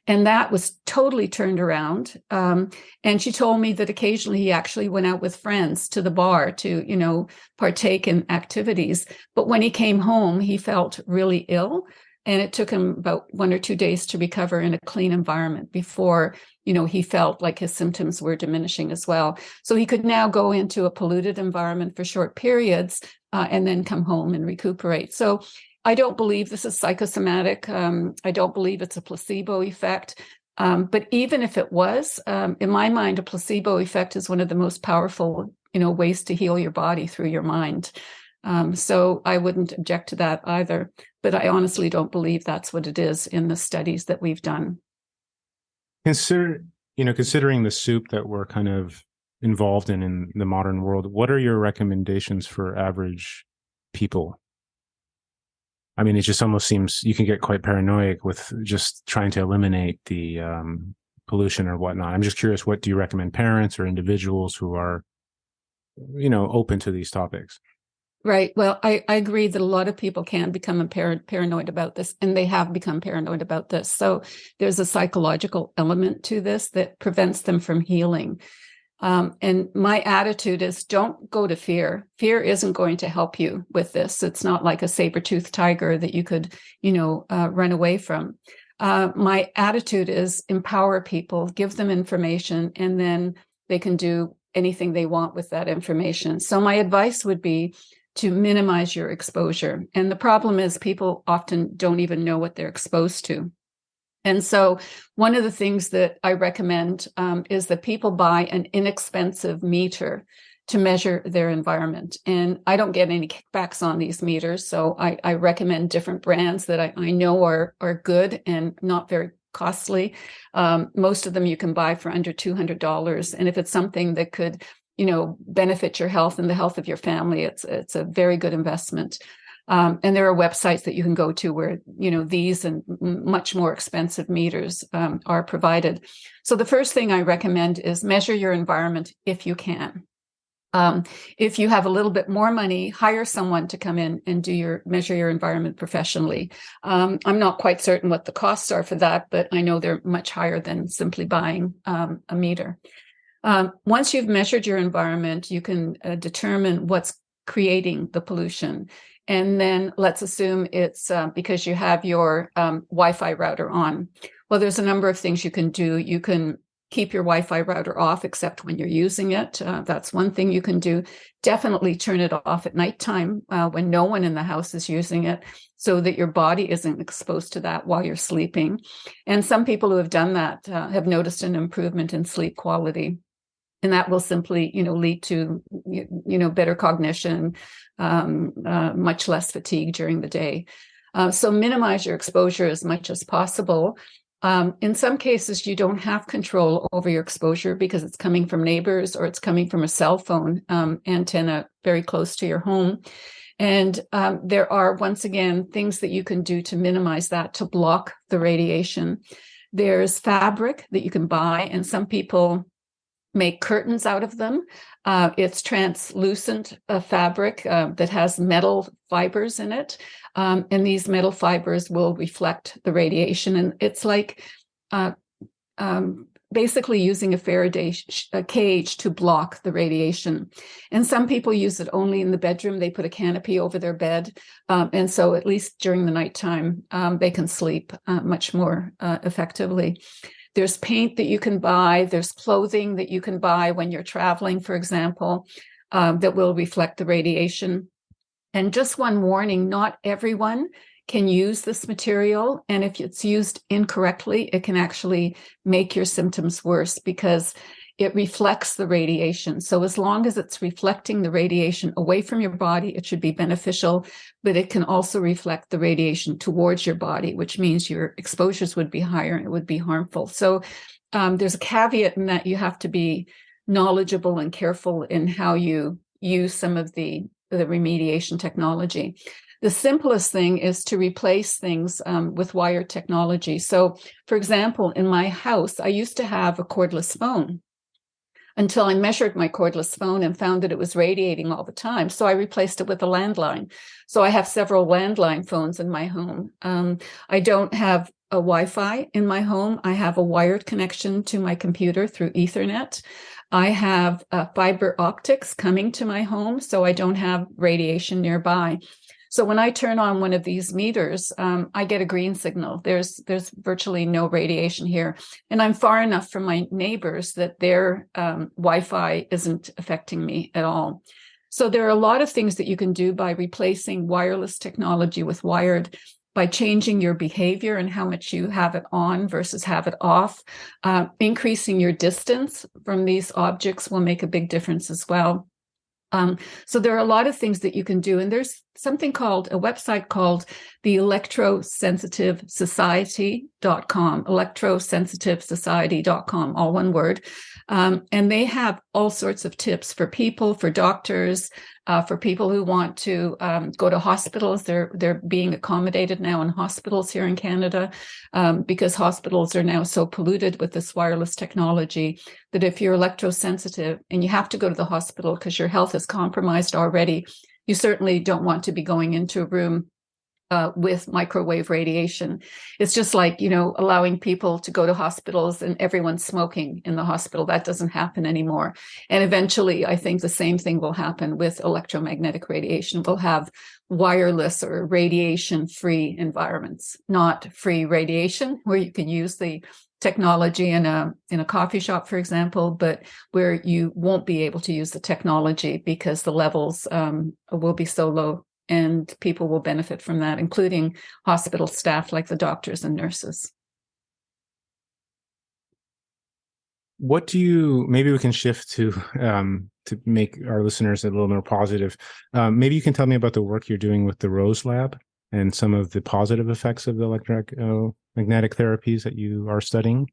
And that was totally turned around. And she told me that occasionally he actually went out with friends to the bar to, partake in activities. But when he came home, he felt really ill. And it took him about 1 or 2 days to recover in a clean environment before, he felt like his symptoms were diminishing as well. So he could now go into a polluted environment for short periods and then come home and recuperate. So I don't believe this is psychosomatic. I don't believe it's a placebo effect. But even if it was, in my mind, a placebo effect is one of the most powerful, ways to heal your body through your mind. So I wouldn't object to that either. But I honestly don't believe that's what it is in the studies that we've done. Considering the soup that we're kind of involved in the modern world, what are your recommendations for average people? It just almost seems you can get quite paranoid with just trying to eliminate the pollution or whatnot. I'm just curious, what do you recommend parents or individuals who are, open to these topics? Right. Well, I agree that a lot of people can become paranoid about this, and they have become paranoid about this. So there's a psychological element to this that prevents them from healing. And my attitude is, don't go to fear. Fear isn't going to help you with this. It's not like a saber-toothed tiger that you could, run away from. My attitude is empower people, give them information, and then they can do anything they want with that information. So my advice would be to minimize your exposure. And the problem is people often don't even know what they're exposed to. And so one of the things that I recommend is that people buy an inexpensive meter to measure their environment. And I don't get any kickbacks on these meters. So I recommend different brands that I know are good and not very costly. Most of them you can buy for under $200. And if it's something that could, benefit your health and the health of your family, it's a very good investment. And there are websites that you can go to where, these and much more expensive meters are provided. So the first thing I recommend is measure your environment if you can. If you have a little bit more money, hire someone to come in and measure your environment professionally. I'm not quite certain what the costs are for that, but I know they're much higher than simply buying a meter. Once you've measured your environment, you can determine what's creating the pollution. And then let's assume it's because you have your Wi-Fi router on. Well, there's a number of things you can do. You can keep your Wi-Fi router off except when you're using it. That's one thing you can do. Definitely turn it off at nighttime when no one in the house is using it, so that your body isn't exposed to that while you're sleeping. And some people who have done that have noticed an improvement in sleep quality. And that will simply, lead to, better cognition, much less fatigue during the day. So minimize your exposure as much as possible. In some cases, you don't have control over your exposure because it's coming from neighbors or it's coming from a cell phone antenna very close to your home. And there are, once again, things that you can do to minimize that, to block the radiation. There's fabric that you can buy, and some people make curtains out of them. It's translucent fabric that has metal fibers in it. And these metal fibers will reflect the radiation. And it's like basically using a Faraday cage to block the radiation. And some people use it only in the bedroom. They put a canopy over their bed. And so at least during the nighttime, they can sleep much more effectively. There's paint that you can buy. There's clothing that you can buy when you're traveling, for example, that will reflect the radiation. And just one warning, not everyone can use this material. And if it's used incorrectly, it can actually make your symptoms worse because it reflects the radiation. So as long as it's reflecting the radiation away from your body, it should be beneficial, but it can also reflect the radiation towards your body, which means your exposures would be higher and it would be harmful. So there's a caveat in that you have to be knowledgeable and careful in how you use some of the remediation technology. The simplest thing is to replace things with wired technology. So, for example, in my house, I used to have a cordless phone until I measured my cordless phone and found that it was radiating all the time. So I replaced it with a landline. So I have several landline phones in my home. I don't have a Wi-Fi in my home. I have a wired connection to my computer through Ethernet. I have fiber optics coming to my home, so I don't have radiation nearby. So when I turn on one of these meters, I get a green signal. There's virtually no radiation here. And I'm far enough from my neighbors that their Wi-Fi isn't affecting me at all. So there are a lot of things that you can do by replacing wireless technology with wired, by changing your behavior and how much you have it on versus have it off. Increasing your distance from these objects will make a big difference as well. So there are a lot of things that you can do. And there's something called a website called the Electrosensitivesociety.com, Electrosensitivesociety.com, all one word. And they have all sorts of tips for people, for doctors, for people who want to go to hospitals. They're being accommodated now in hospitals here in Canada because hospitals are now so polluted with this wireless technology that if you're electrosensitive and you have to go to the hospital because your health is compromised already, you certainly don't want to be going into a room with microwave radiation. It's just like, allowing people to go to hospitals and everyone's smoking in the hospital. That doesn't happen anymore. And eventually, I think the same thing will happen with electromagnetic radiation. We'll have wireless or radiation-free environments, not free radiation, where you can use the technology in a coffee shop, for example, but where you won't be able to use the technology because the levels will be so low. And people will benefit from that, including hospital staff like the doctors and nurses. Maybe we can shift to make our listeners a little more positive. Maybe you can tell me about the work you're doing with the Rose Lab and some of the positive effects of the electromagnetic therapies that you are studying.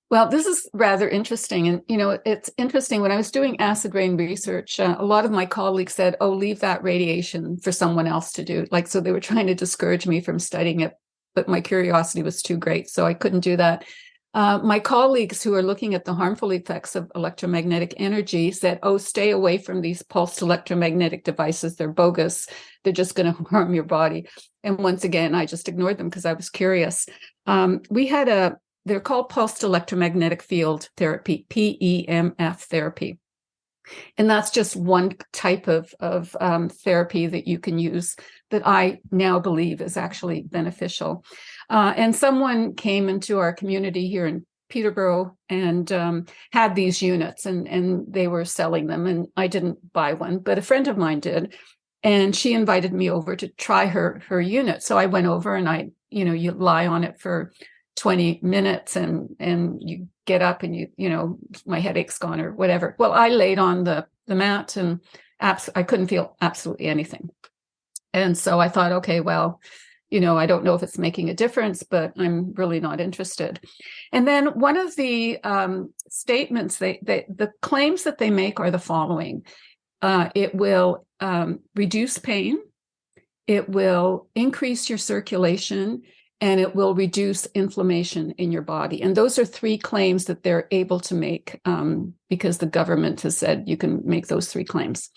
Well, this is rather interesting. And, it's interesting. When I was doing acid rain research, a lot of my colleagues said, oh, leave that radiation for someone else to do. So they were trying to discourage me from studying it, but my curiosity was too great, so I couldn't do that. My colleagues who are looking at the harmful effects of electromagnetic energy said, oh, stay away from these pulsed electromagnetic devices. They're bogus. They're just going to harm your body. And once again, I just ignored them because I was curious. They're called pulsed electromagnetic field therapy, PEMF therapy. And that's just one type of therapy that you can use that I now believe is actually beneficial. And someone came into our community here in Peterborough and had these units, and they were selling them. And I didn't buy one, but a friend of mine did. And she invited me over to try her unit. So I went over and you lie on it for 20 minutes and you get up and my headache's gone or whatever. Well, I laid on the mat and I couldn't feel absolutely anything. And so I thought, okay, well, I don't know if it's making a difference, but I'm really not interested. And then one of the statements, the claims that they make are the following. It will reduce pain. It will increase your circulation, and it will reduce inflammation in your body. And those are three claims that they're able to make because the government has said you can make those three claims.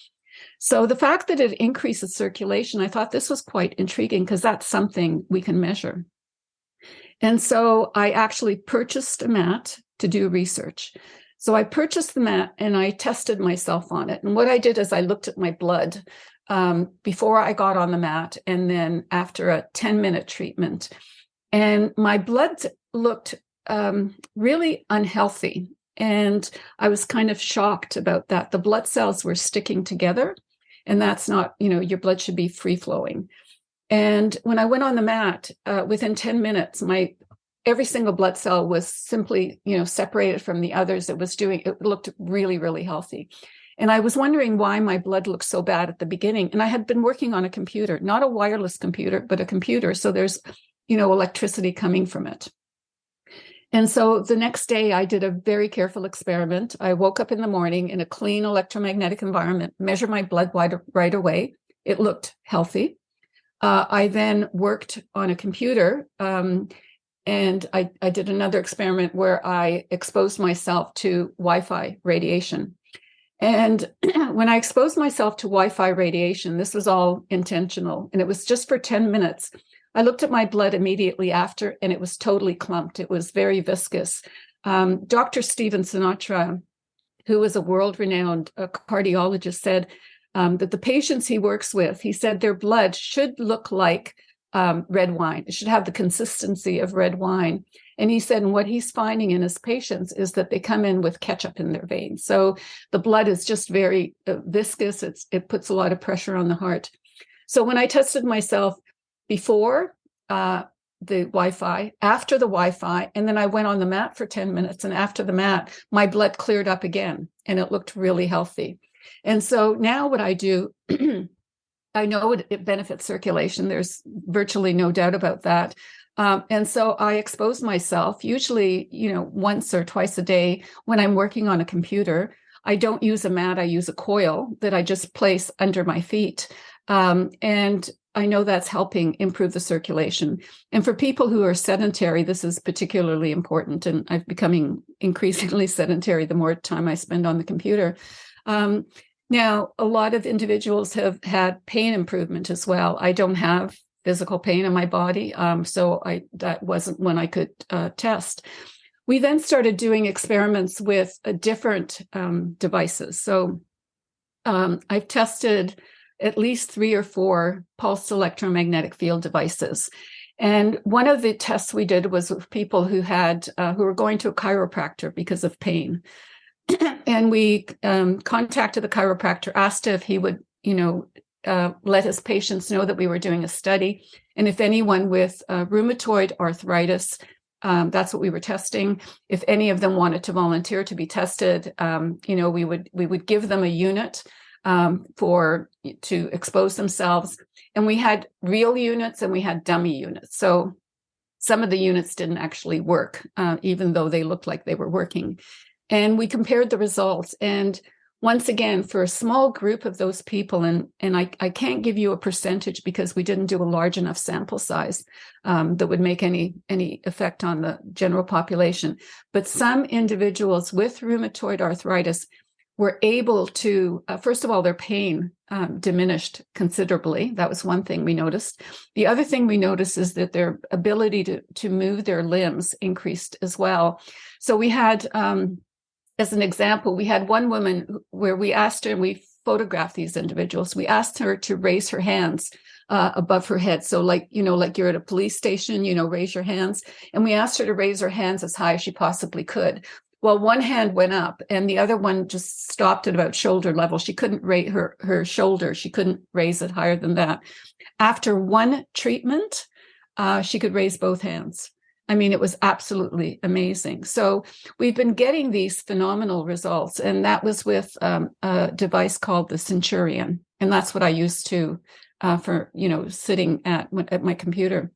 So the fact that it increases circulation, I thought this was quite intriguing because that's something we can measure. And so I actually purchased a mat to do research. So I purchased the mat and I tested myself on it. And what I did is I looked at my blood before I got on the mat and then after a 10-minute treatment. And my blood looked really unhealthy. And I was kind of shocked about that. The blood cells were sticking together, and that's not, your blood should be free flowing. And when I went on the mat, within 10 minutes, every single blood cell was simply, separated from the others. It looked really, really healthy. And I was wondering why my blood looked so bad at the beginning. And I had been working on a computer, not a wireless computer, but a computer. So there's, electricity coming from it. And so the next day I did a very careful experiment. I woke up in the morning in a clean electromagnetic environment, measured my blood right away. It looked healthy. I then worked on a computer and I did another experiment where I exposed myself to Wi-Fi radiation. And when I exposed myself to Wi-Fi radiation, this was all intentional, and it was just for 10 minutes. I looked at my blood immediately after, and it was totally clumped. It was very viscous. Dr. Stephen Sinatra, who is a world-renowned cardiologist, said that the patients he works with, he said their blood should look like red wine. It should have the consistency of red wine. And he said, and what he's finding in his patients is that they come in with ketchup in their veins. So the blood is just very viscous. It puts a lot of pressure on the heart. So when I tested myself before the Wi-Fi, after the Wi-Fi, and then I went on the mat for 10 minutes, and after the mat, my blood cleared up again, and it looked really healthy. And so now what I do, I know it benefits circulation. There's virtually no doubt about that. And so I expose myself, usually, once or twice a day when I'm working on a computer. I don't use a mat. I use a coil that I just place under my feet. And I know that's helping improve the circulation. And for people who are sedentary, this is particularly important. And I'm becoming increasingly sedentary the more time I spend on the computer. Now, a lot of individuals have had pain improvement as well. I don't have physical pain in my body. So that wasn't one I could test. We then started doing experiments with different devices. So I've tested at least 3 or 4 pulsed electromagnetic field devices. And one of the tests we did was with people who were going to a chiropractor because of pain. And we contacted the chiropractor, asked if he would, let his patients know that we were doing a study. And if anyone with rheumatoid arthritis, that's what we were testing. If any of them wanted to volunteer to be tested, we would give them a unit to expose themselves. And we had real units and we had dummy units. So some of the units didn't actually work, even though they looked like they were working. And we compared the results. And once again, for a small group of those people, and I can't give you a percentage because we didn't do a large enough sample size that would make any effect on the general population. But some individuals with rheumatoid arthritis were able to, first of all, their pain diminished considerably. That was one thing we noticed. The other thing we noticed is that their ability to move their limbs increased as well. So we had, as an example, we had one woman where we asked her, and we photographed these individuals. We asked her to raise her hands above her head. So like you're at a police station, raise your hands. And we asked her to raise her hands as high as she possibly could. Well, one hand went up and the other one just stopped at about shoulder level. She couldn't raise her shoulder. She couldn't raise it higher than that. After one treatment, she could raise both hands. I mean, it was absolutely amazing. So we've been getting these phenomenal results. And that was with a device called the Centurion. And that's what I used to for sitting at my computer.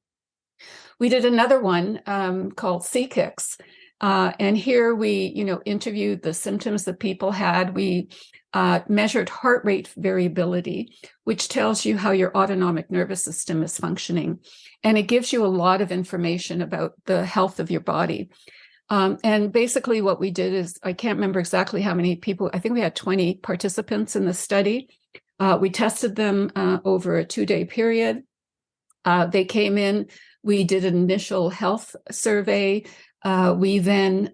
We did another one called Skeptics. And here we, interviewed the symptoms that people had. We measured heart rate variability, which tells you how your autonomic nervous system is functioning. And it gives you a lot of information about the health of your body. And basically what we did is, I can't remember exactly how many people, I think we had 20 participants in the study. We tested them over a 2-day period. They came in, we did an initial health survey. We then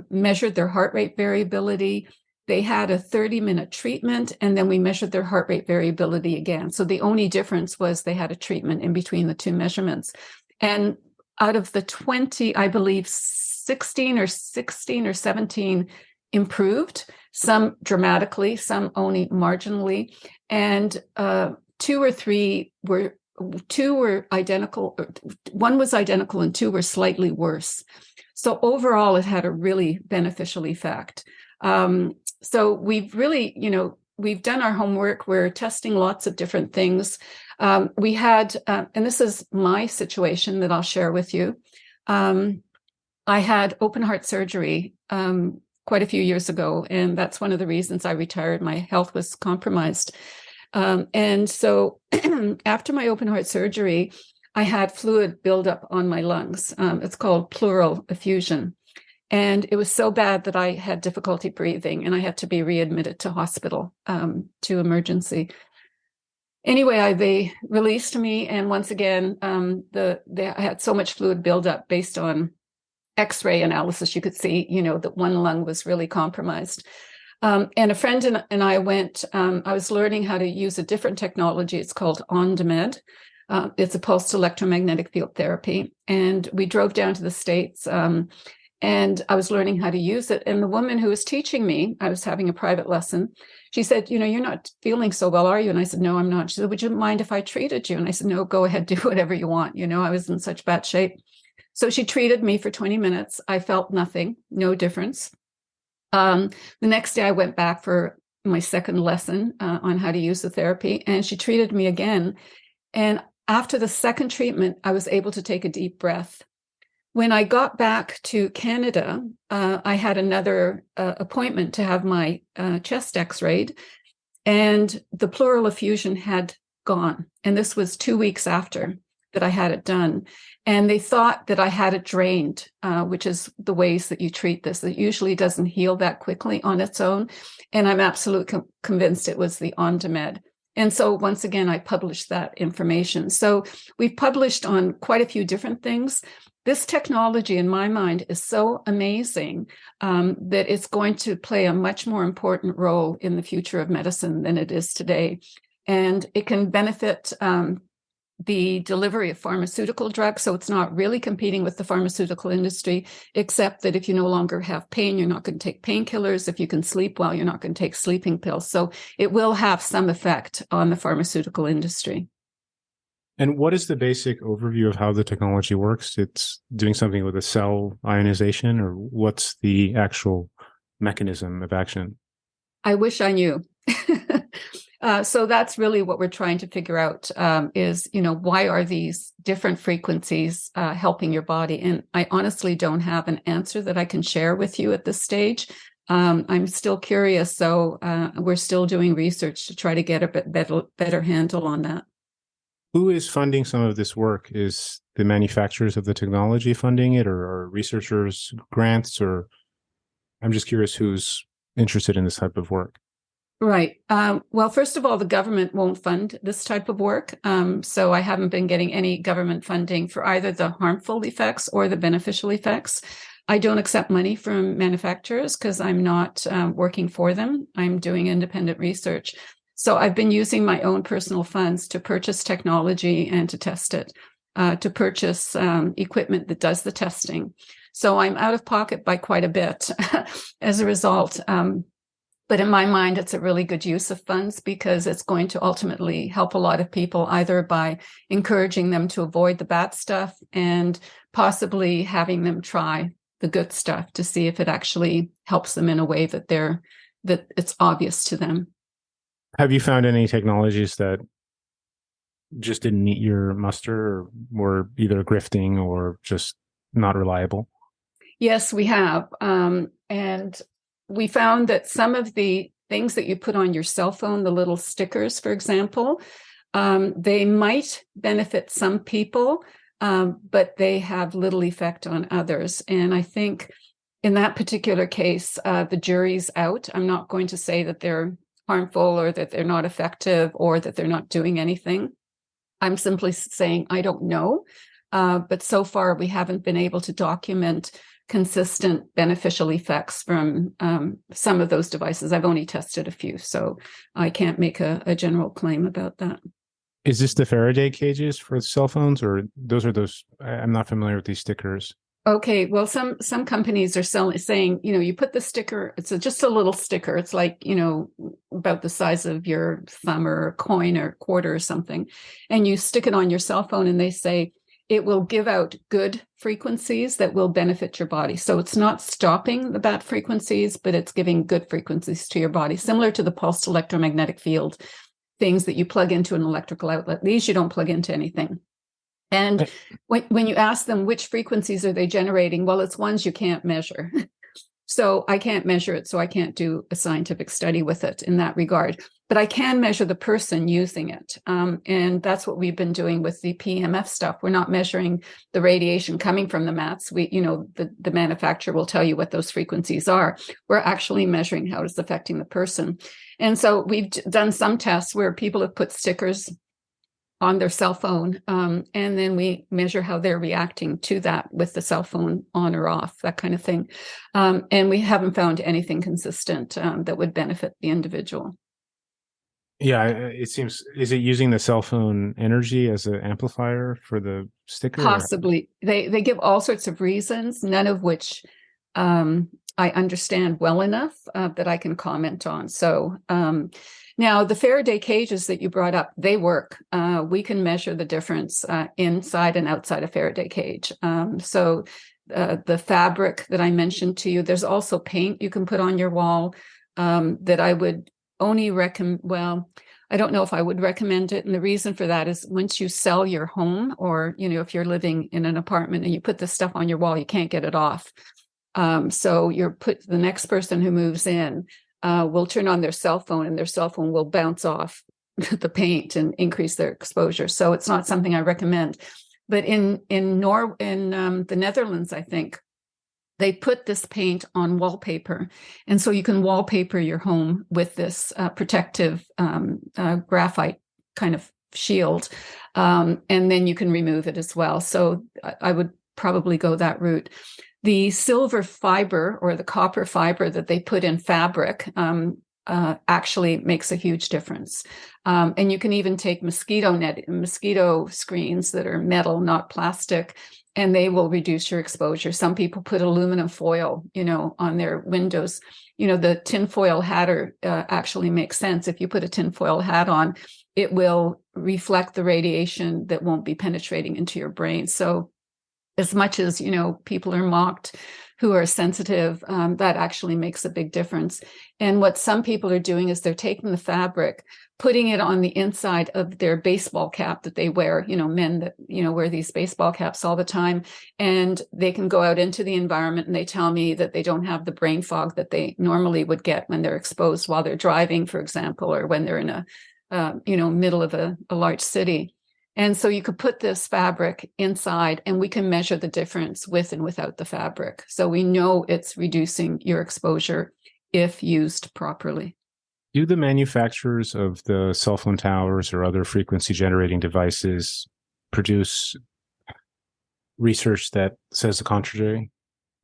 measured their heart rate variability. They had a 30-minute treatment, and then we measured their heart rate variability again. So the only difference was they had a treatment in between the 2 measurements. And out of the 20, I believe 16 or 17 improved, some dramatically, some only marginally, and 2 or 3 were identical. One was identical and 2 were slightly worse. So overall, it had a really beneficial effect. So we've really, we've done our homework. We're testing lots of different things. We had, and this is my situation that I'll share with you. I had open heart surgery quite a few years ago, and that's one of the reasons I retired. My health was compromised. And so after my open heart surgery, I had fluid buildup on my lungs. It's called pleural effusion. And it was so bad that I had difficulty breathing and I had to be readmitted to hospital, to emergency. Anyway, they released me. And once again, I had so much fluid buildup based on X-ray analysis. You could see, that one lung was really compromised. And a friend and I went, I was learning how to use a different technology. It's called OnDemand. It's a pulsed electromagnetic field therapy. And we drove down to the States, and I was learning how to use it. And the woman who was teaching me, I was having a private lesson. She said, you're not feeling so well, are you? And I said, no, I'm not. She said, would you mind if I treated you? And I said, no, go ahead, do whatever you want. I was in such bad shape. So she treated me for 20 minutes. I felt nothing, no difference. The next day I went back for my second lesson on how to use the therapy, and she treated me again. And after the second treatment, I was able to take a deep breath. When I got back to Canada, I had another appointment to have my chest x-rayed, and the pleural effusion had gone. And this was 2 weeks after that I had it done. And they thought that I had it drained, which is the ways that you treat this. It usually doesn't heal that quickly on its own. And I'm absolutely convinced it was the OnDemand. And so once again, I published that information. So we've published on quite a few different things. This technology, in my mind, is so amazing that it's going to play a much more important role in the future of medicine than it is today. And it can benefit the delivery of pharmaceutical drugs. So it's not really competing with the pharmaceutical industry, except that if you no longer have pain, you're not going to take painkillers. If you can sleep well, you're not going to take sleeping pills. So it will have some effect on the pharmaceutical industry. And what is the basic overview of how the technology works? It's doing something with a cell ionization, or what's the actual mechanism of action? I wish I knew. So that's really what we're trying to figure out is, why are these different frequencies helping your body? And I honestly don't have an answer that I can share with you at this stage. I'm still curious. So we're still doing research to try to get a better handle on that. Who is funding some of this work? Is the manufacturers of the technology funding it, or researchers grants? Or I'm just curious who's interested in this type of work. Right. Well, first of all, the government won't fund this type of work. So I haven't been getting any government funding for either the harmful effects or the beneficial effects. I don't accept money from manufacturers because I'm not working for them. I'm doing independent research. So I've been using my own personal funds to purchase technology and to test it, to purchase equipment that does the testing. So I'm out of pocket by quite a bit as a result. But in my mind, it's a really good use of funds because it's going to ultimately help a lot of people, either by encouraging them to avoid the bad stuff and possibly having them try the good stuff to see if it actually helps them in a way that it's obvious to them. Have you found any technologies that just didn't meet your muster, or were either grifting or just not reliable? Yes, we have. And we found that some of the things that you put on your cell phone, the little stickers, for example, they might benefit some people, but they have little effect on others. And I think in that particular case, the jury's out. I'm not going to say that they're harmful or that they're not effective or that they're not doing anything. I'm simply saying I don't know. But so far, we haven't been able to document consistent beneficial effects from some of those devices. I've only tested a few, so I can't make a general claim about that. Is this the Faraday cages for cell phones, or those? I'm not familiar with these stickers. Okay, well, some companies are saying, you put the sticker, it's just a little sticker. It's like, about the size of your thumb or a coin or quarter or something. And you stick it on your cell phone and they say, it will give out good frequencies that will benefit your body. So it's not stopping the bad frequencies, but it's giving good frequencies to your body, similar to the pulsed electromagnetic field, things that you plug into an electrical outlet. These you don't plug into anything. And when you ask them which frequencies are they generating, well, it's ones you can't measure. So I can't measure it, so I can't do a scientific study with it in that regard. But I can measure the person using it. And that's what we've been doing with the PEMF stuff. We're not measuring the radiation coming from the mats. The manufacturer will tell you what those frequencies are. We're actually measuring how it's affecting the person. And so we've done some tests where people have put stickers on their cell phone, and then we measure how they're reacting to that with the cell phone on or off, that kind of thing. And we haven't found anything consistent that would benefit the individual. Yeah, it seems, is it using the cell phone energy as an amplifier for the sticker? Possibly. They give all sorts of reasons, none of which I understand well enough that I can comment on. So now the Faraday cages that you brought up, they work. We can measure the difference inside and outside a Faraday cage. So the fabric that I mentioned to you, there's also paint you can put on your wall that I would only recommend. Well, I don't know if I would recommend it. And the reason for that is once you sell your home, or, if you're living in an apartment and you put this stuff on your wall, you can't get it off. So the next person who moves in will turn on their cell phone, and their cell phone will bounce off the paint and increase their exposure. So it's not something I recommend. But in the Netherlands, I think they put this paint on wallpaper. And so you can wallpaper your home with this protective graphite kind of shield. And then you can remove it as well. So I would probably go that route. The silver fiber or the copper fiber that they put in fabric actually makes a huge difference. And you can even take mosquito screens that are metal, not plastic, and they will reduce your exposure. Some people put aluminum foil, on their windows. The tinfoil hatter actually makes sense. If you put a tinfoil hat on, it will reflect the radiation that won't be penetrating into your brain. So as much as, people are mocked who are sensitive, that actually makes a big difference. And what some people are doing is they're taking the fabric, putting it on the inside of their baseball cap that they wear, men that, wear these baseball caps all the time. And they can go out into the environment and they tell me that they don't have the brain fog that they normally would get when they're exposed while they're driving, for example, or when they're in a, middle of a large city. And so you could put this fabric inside and we can measure the difference with and without the fabric. So we know it's reducing your exposure if used properly. Do the manufacturers of the cell phone towers or other frequency generating devices produce research that says the contrary?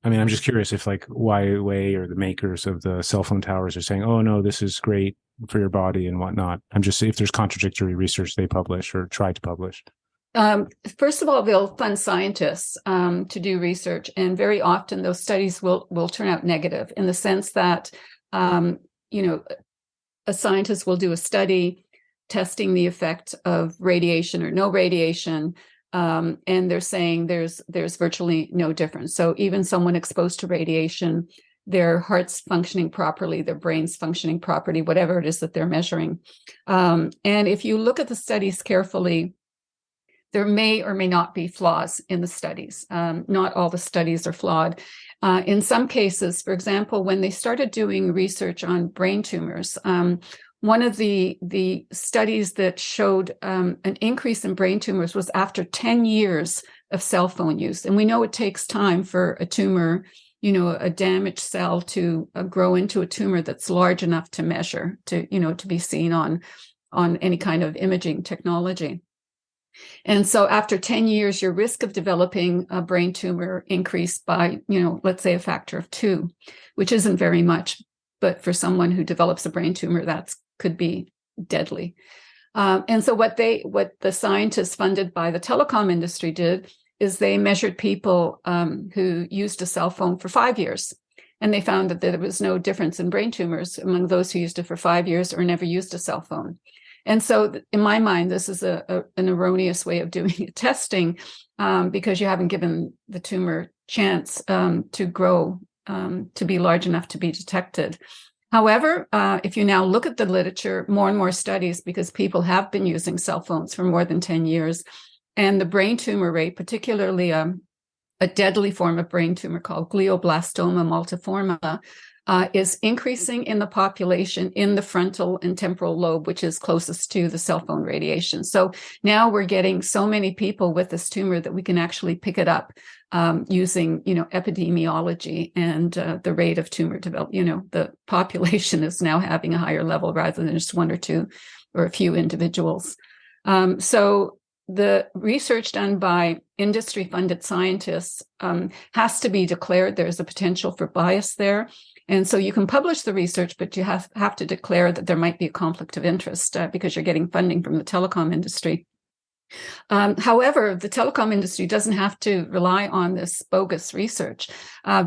I mean, I'm just curious if like Huawei or the makers of the cell phone towers are saying, oh, no, this is great for your body and whatnot. I'm just if there's contradictory research they publish or try to publish. First of all, they'll fund scientists to do research. And very often those studies will turn out negative in the sense that, a scientist will do a study testing the effect of radiation or no radiation. And they're saying there's virtually no difference. So even someone exposed to radiation, their heart's functioning properly, their brain's functioning properly, whatever it is that they're measuring. And if you look at the studies carefully, there may or may not be flaws in the studies. Not all the studies are flawed. In some cases, for example, when they started doing research on brain tumors, one of the studies that showed an increase in brain tumors was after 10 years of cell phone use. And we know it takes time for a tumor, a damaged cell to grow into a tumor that's large enough to measure, to be seen on any kind of imaging technology. And so after 10 years, your risk of developing a brain tumor increased by, let's say a factor of 2, which isn't very much. But for someone who develops a brain tumor, that could be deadly. And so what the scientists funded by the telecom industry did is they measured people who used a cell phone for 5 years. And they found that there was no difference in brain tumors among those who used it for 5 years or never used a cell phone. And so in my mind, this is an erroneous way of doing testing because you haven't given the tumor chance to grow, to be large enough to be detected. However, if you now look at the literature, more and more studies, because people have been using cell phones for more than 10 years, and the brain tumor rate, particularly a deadly form of brain tumor called glioblastoma multiforme, is increasing in the population in the frontal and temporal lobe, which is closest to the cell phone radiation. So now we're getting so many people with this tumor that we can actually pick it up using, epidemiology and the rate of tumor development. The population is now having a higher level rather than just one or two or a few individuals. So the research done by industry-funded scientists has to be declared. There's a potential for bias there. And so you can publish the research, but you have to declare that there might be a conflict of interest because you're getting funding from the telecom industry. However, the telecom industry doesn't have to rely on this bogus research.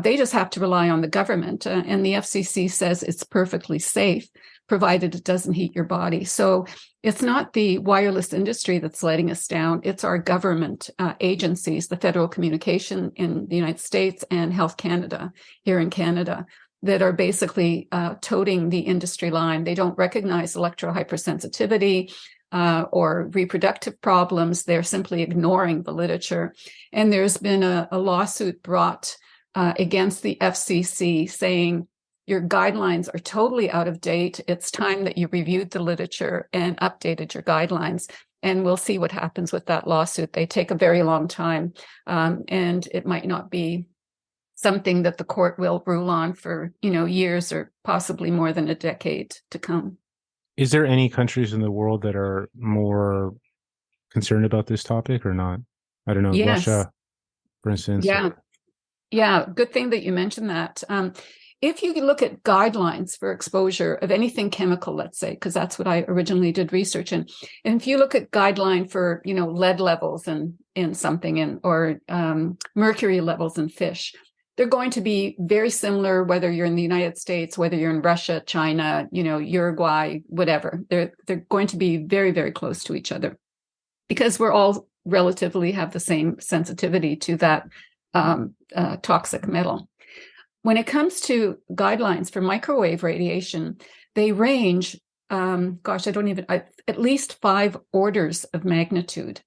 They just have to rely on the government. And the FCC says it's perfectly safe, provided it doesn't heat your body. So it's not the wireless industry that's letting us down. It's our government agencies, the Federal Communication in the United States and Health Canada here in Canada, that are basically toting the industry line. They don't recognize electrohypersensitivity or reproductive problems. They're simply ignoring the literature. And there's been a lawsuit brought against the FCC saying, your guidelines are totally out of date. It's time that you reviewed the literature and updated your guidelines. And we'll see what happens with that lawsuit. They take a very long time, and it might not be something that the court will rule on for, years or possibly more than a decade to come. Is there any countries in the world that are more concerned about this topic or not? I don't know, Yes. Russia, for instance. Yeah. Good thing that you mentioned that. If you look at guidelines for exposure of anything chemical, let's say, because that's what I originally did research in, and if you look at guideline for, lead levels in something or mercury levels in fish, they're going to be very similar, whether you're in the United States, whether you're in Russia, China, Uruguay, whatever. They're going to be very, very close to each other because we're all relatively have the same sensitivity to that toxic metal. When it comes to guidelines for microwave radiation, they range, at least 5 orders of magnitude.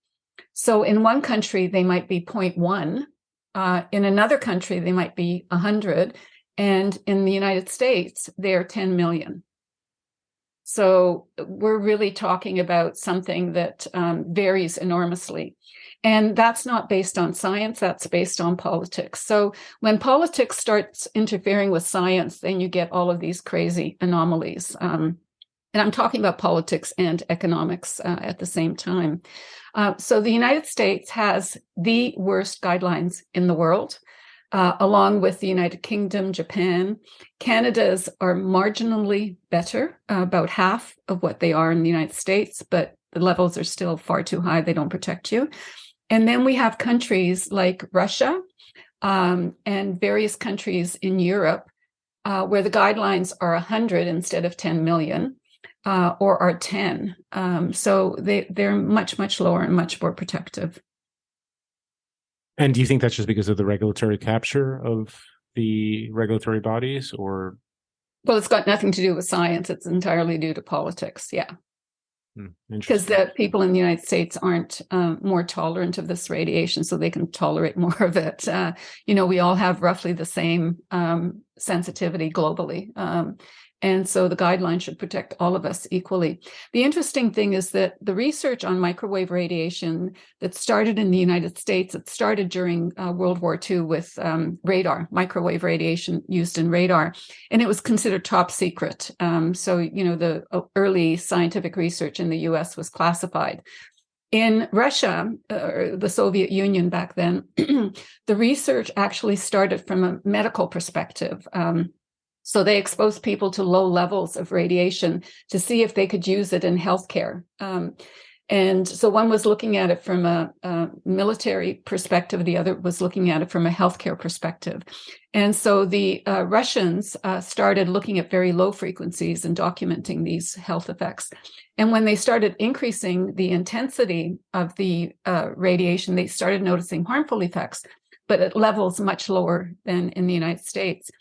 So in one country, they might be 0.1. In another country, they might be 100. And in the United States, they're 10 million. So we're really talking about something that varies enormously. And that's not based on science, that's based on politics. So when politics starts interfering with science, then you get all of these crazy anomalies. And I'm talking about politics and economics at the same time. So the United States has the worst guidelines in the world, along with the United Kingdom, Japan. Canada's are marginally better, about half of what they are in the United States, but the levels are still far too high. They don't protect you. And then we have countries like Russia and various countries in Europe where the guidelines are 100 instead of 10 million or are 10. So they're much, much lower and much more protective. And do you think that's just because of the regulatory capture of the regulatory bodies, or? Well, it's got nothing to do with science. It's entirely due to politics. Yeah. Because the people in the United States aren't more tolerant of this radiation, so they can tolerate more of it. We all have roughly the same sensitivity globally. And so the guidelines should protect all of us equally. The interesting thing is that the research on microwave radiation that started in the United States, it started during World War II with radar, microwave radiation used in radar, and it was considered top secret. So the early scientific research in the US was classified. In Russia, or the Soviet Union back then, the research actually started from a medical perspective. So they exposed people to low levels of radiation to see if they could use it in healthcare. And so one was looking at it from a military perspective, the other was looking at it from a healthcare perspective. And so the Russians started looking at very low frequencies and documenting these health effects. And when they started increasing the intensity of the radiation, they started noticing harmful effects, but at levels much lower than in the United States.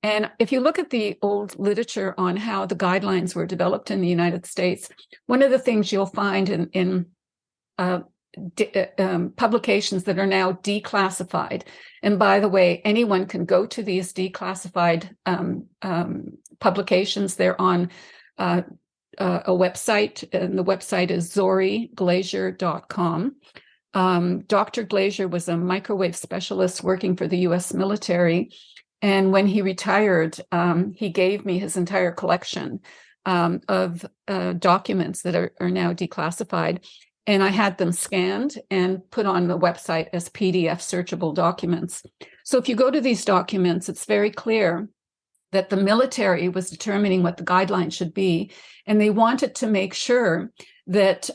And if you look at the old literature on how the guidelines were developed in the United States, one of the things you'll find in publications that are now declassified, and by the way, anyone can go to these declassified publications. They're on a website, and the website is zoriglazier.com. Dr. Glazier was a microwave specialist working for the U.S. military. And when he retired, he gave me his entire collection of documents that are now declassified. And I had them scanned and put on the website as PDF searchable documents. So if you go to these documents, it's very clear that the military was determining what the guidelines should be. And they wanted to make sure that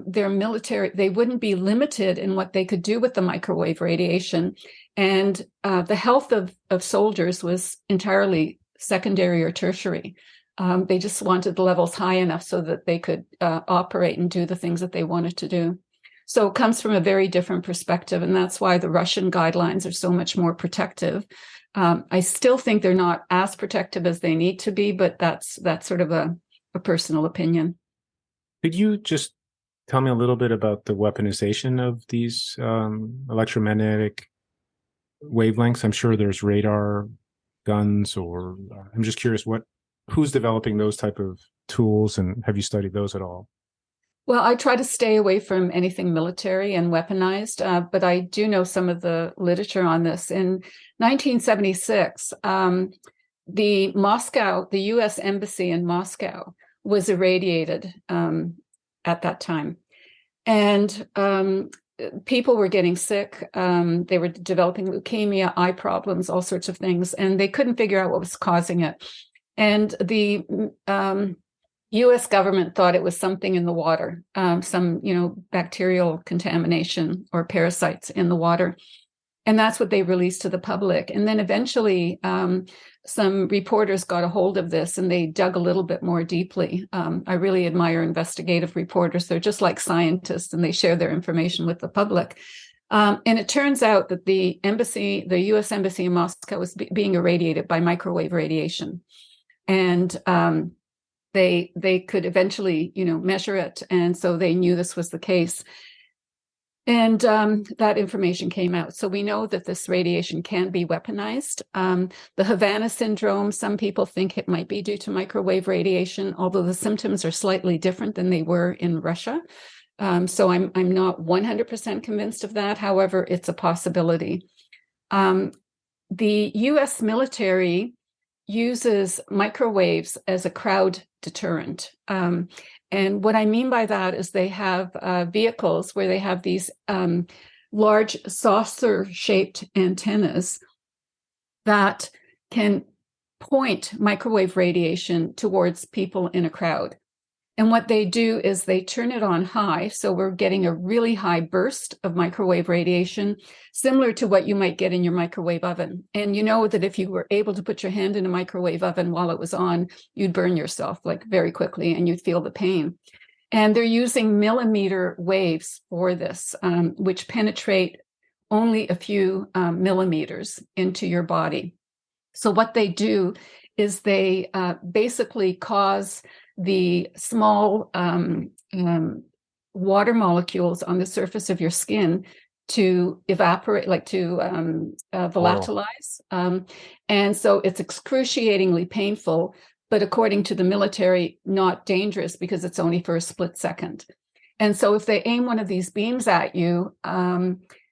their military, they wouldn't be limited in what they could do with the microwave radiation. And the health of soldiers was entirely secondary or tertiary. They just wanted the levels high enough so that they could operate and do the things that they wanted to do. So it comes from a very different perspective. And that's why the Russian guidelines are so much more protective. I still think they're not as protective as they need to be, but that's sort of a personal opinion. Could you just tell me a little bit about the weaponization of these electromagnetic wavelengths? I'm sure there's radar guns, or I'm just curious who's developing those type of tools, and have you studied those at all? Well, I try to stay away from anything military and weaponized, but I do know some of the literature on this. In 1976, the U.S. Embassy in Moscow was irradiated at that time. And people were getting sick. They were developing leukemia, eye problems, all sorts of things, and they couldn't figure out what was causing it. And the U.S. government thought it was something in the water, some, bacterial contamination or parasites in the water. And that's what they released to the public. And then eventually some reporters got a hold of this and they dug a little bit more deeply. I really admire investigative reporters. They're just like scientists and they share their information with the public. And it turns out that the U.S. Embassy in Moscow was being irradiated by microwave radiation. And they could eventually, measure it. And so they knew this was the case. And that information came out. So we know that this radiation can be weaponized. The Havana syndrome, some people think it might be due to microwave radiation, although the symptoms are slightly different than they were in Russia. So I'm not 100% convinced of that. However, it's a possibility. The U.S. military uses microwaves as a crowd deterrent. And what I mean by that is they have vehicles where they have these large saucer-shaped antennas that can point microwave radiation towards people in a crowd. And what they do is they turn it on high. So we're getting a really high burst of microwave radiation, similar to what you might get in your microwave oven. And you know that if you were able to put your hand in a microwave oven while it was on, you'd burn yourself like very quickly and you'd feel the pain. And they're using millimeter waves for this, which penetrate only a few millimeters into your body. So what they do is they basically cause the small water molecules on the surface of your skin to evaporate, like to volatilize. And so it's excruciatingly painful, but according to the military, not dangerous because it's only for a split second. And so if they aim one of these beams at you,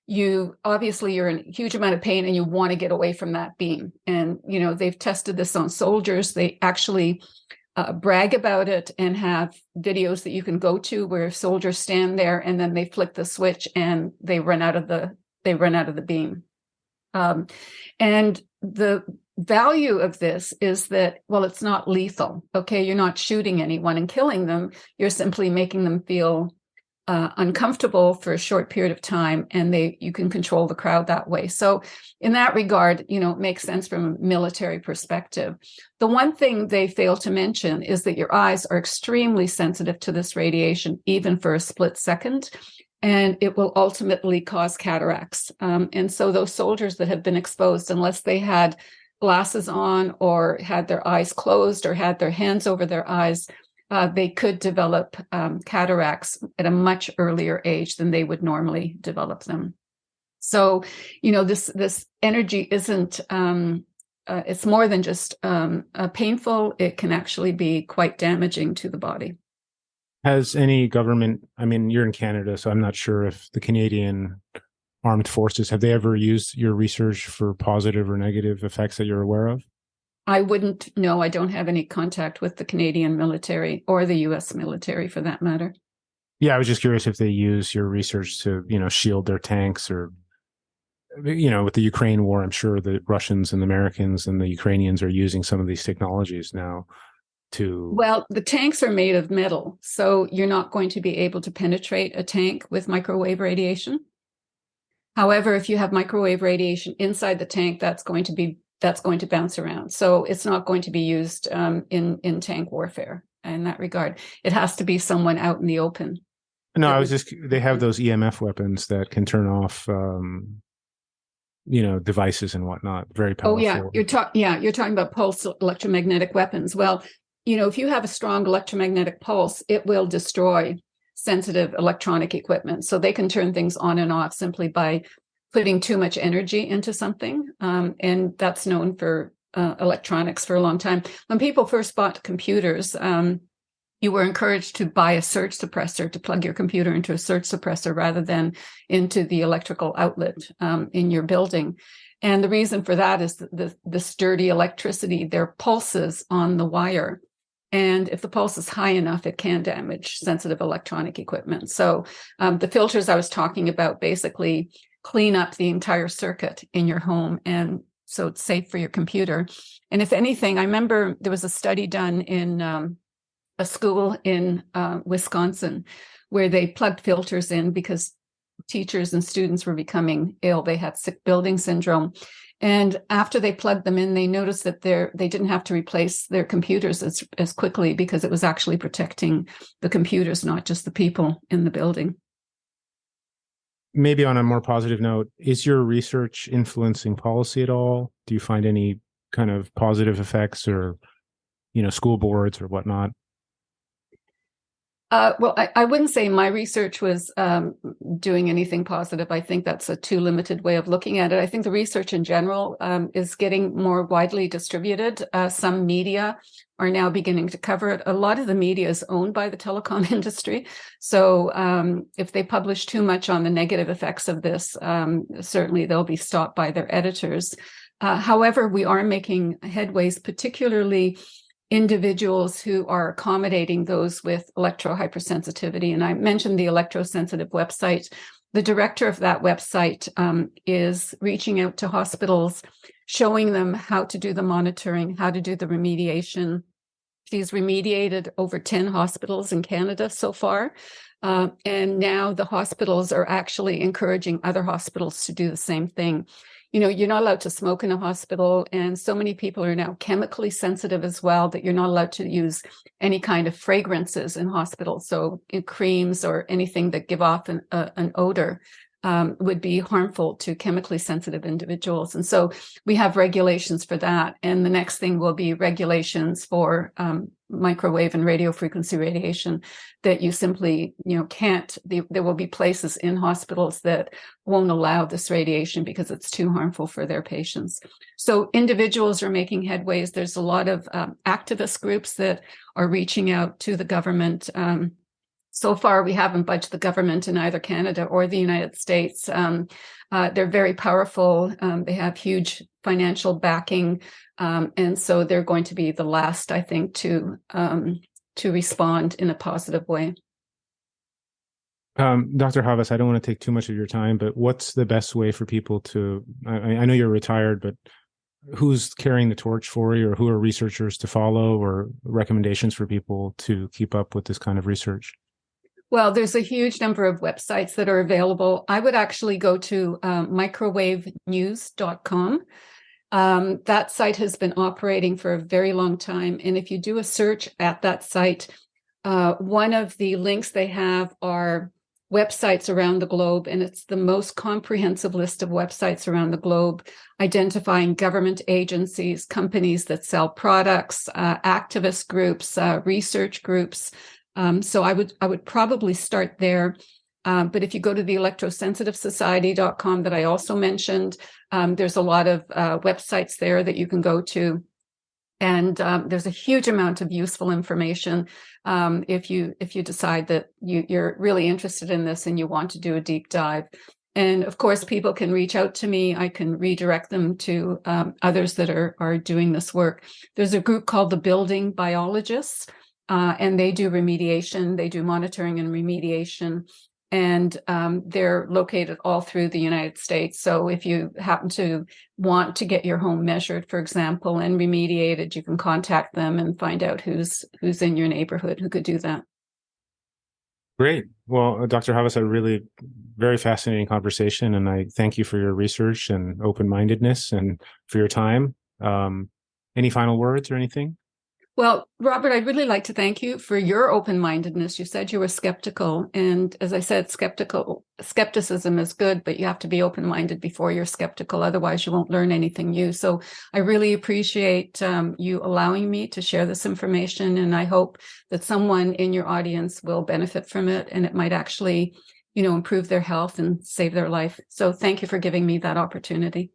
you're in a huge amount of pain and you want to get away from that beam. And, they've tested this on soldiers. They actually brag about it and have videos that you can go to where soldiers stand there and then they flick the switch and they run out of the beam. And the value of this is that, well, it's not lethal. Okay, you're not shooting anyone and killing them. You're simply making them feel uncomfortable for a short period of time, and you can control the crowd that way. So in that regard, it makes sense from a military perspective. The one thing they fail to mention is that your eyes are extremely sensitive to this radiation, even for a split second, and it will ultimately cause cataracts. And so those soldiers that have been exposed, unless they had glasses on or had their eyes closed or had their hands over their eyes, they could develop cataracts at a much earlier age than they would normally develop them. So, this energy isn't, it's more than just painful. It can actually be quite damaging to the body. Has any government, you're in Canada, so I'm not sure if the Canadian Armed Forces, have they ever used your research for positive or negative effects that you're aware of? I wouldn't know. I don't have any contact with the Canadian military or the U.S. military for that matter. Yeah, I was just curious if they use your research to, shield their tanks or, with the Ukraine war, I'm sure the Russians and the Americans and the Ukrainians are using some of these technologies now to... Well, the tanks are made of metal, so you're not going to be able to penetrate a tank with microwave radiation. However, if you have microwave radiation inside the tank, that's going to bounce around. So it's not going to be used in tank warfare in that regard. It has to be someone out in the open. No, they have those EMF weapons that can turn off, devices and whatnot. Very powerful. Oh, yeah. You're talking about pulse electromagnetic weapons. Well, if you have a strong electromagnetic pulse, it will destroy sensitive electronic equipment. So they can turn things on and off simply by putting too much energy into something. And that's known for electronics for a long time. When people first bought computers, you were encouraged to buy a surge suppressor, to plug your computer into a surge suppressor rather than into the electrical outlet in your building. And the reason for that is the sturdy electricity, there are pulses on the wire. And if the pulse is high enough, it can damage sensitive electronic equipment. So the filters I was talking about basically clean up the entire circuit in your home, and so it's safe for your computer. And if anything, I remember there was a study done in a school in Wisconsin where they plugged filters in because teachers and students were becoming ill. They had sick building syndrome. And after they plugged them in, they noticed that they didn't have to replace their computers as quickly because it was actually protecting the computers, not just the people in the building. Maybe on a more positive note, is your research influencing policy at all? Do you find any kind of positive effects, or, school boards or whatnot? Well, I wouldn't say my research was doing anything positive. I think that's a too limited way of looking at it. I think the research in general is getting more widely distributed. Some media are now beginning to cover it. A lot of the media is owned by the telecom industry. So if they publish too much on the negative effects of this, certainly they'll be stopped by their editors. However, we are making headways, particularly individuals who are accommodating those with electrohypersensitivity. And I mentioned the electrosensitive website. The director of that website is reaching out to hospitals, showing them how to do the monitoring, how to do the remediation. She's remediated over 10 hospitals in Canada so far. And now the hospitals are actually encouraging other hospitals to do the same thing. You're not allowed to smoke in a hospital, and so many people are now chemically sensitive as well that you're not allowed to use any kind of fragrances in hospitals. So creams or anything that give off an odor would be harmful to chemically sensitive individuals. And so we have regulations for that. And the next thing will be regulations for microwave and radio frequency radiation that you simply, can't. There will be places in hospitals that won't allow this radiation because it's too harmful for their patients. So individuals are making headways. There's a lot of activist groups that are reaching out to the government. So far, we haven't budged the government in either Canada or the United States. They're very powerful. They have huge financial backing. And so they're going to be the last, I think, to respond in a positive way. Dr. Havas, I don't want to take too much of your time, but what's the best way for people to, I know you're retired, but who's carrying the torch for you, or who are researchers to follow, or recommendations for people to keep up with this kind of research? Well, there's a huge number of websites that are available. I would actually go to microwavenews.com. That site has been operating for a very long time. And if you do a search at that site, one of the links they have are websites around the globe, and it's the most comprehensive list of websites around the globe, identifying government agencies, companies that sell products, activist groups, research groups. So I would probably start there. But if you go to the electrosensitivesociety.com that I also mentioned, there's a lot of websites there that you can go to. And there's a huge amount of useful information if you decide that you're really interested in this and you want to do a deep dive. And of course, people can reach out to me. I can redirect them to others that are doing this work. There's a group called the Building Biologists. And they do remediation, they do monitoring and remediation, and they're located all through the United States. So if you happen to want to get your home measured, for example, and remediated, you can contact them and find out who's in your neighborhood who could do that. Great. Well, Dr. Havas, a really very fascinating conversation, and I thank you for your research and open-mindedness and for your time. Any final words or anything? Well, Robert, I'd really like to thank you for your open-mindedness. You said you were skeptical. And as I said, skepticism is good, but you have to be open-minded before you're skeptical. Otherwise, you won't learn anything new. So I really appreciate you allowing me to share this information. And I hope that someone in your audience will benefit from it, and it might actually, improve their health and save their life. So thank you for giving me that opportunity.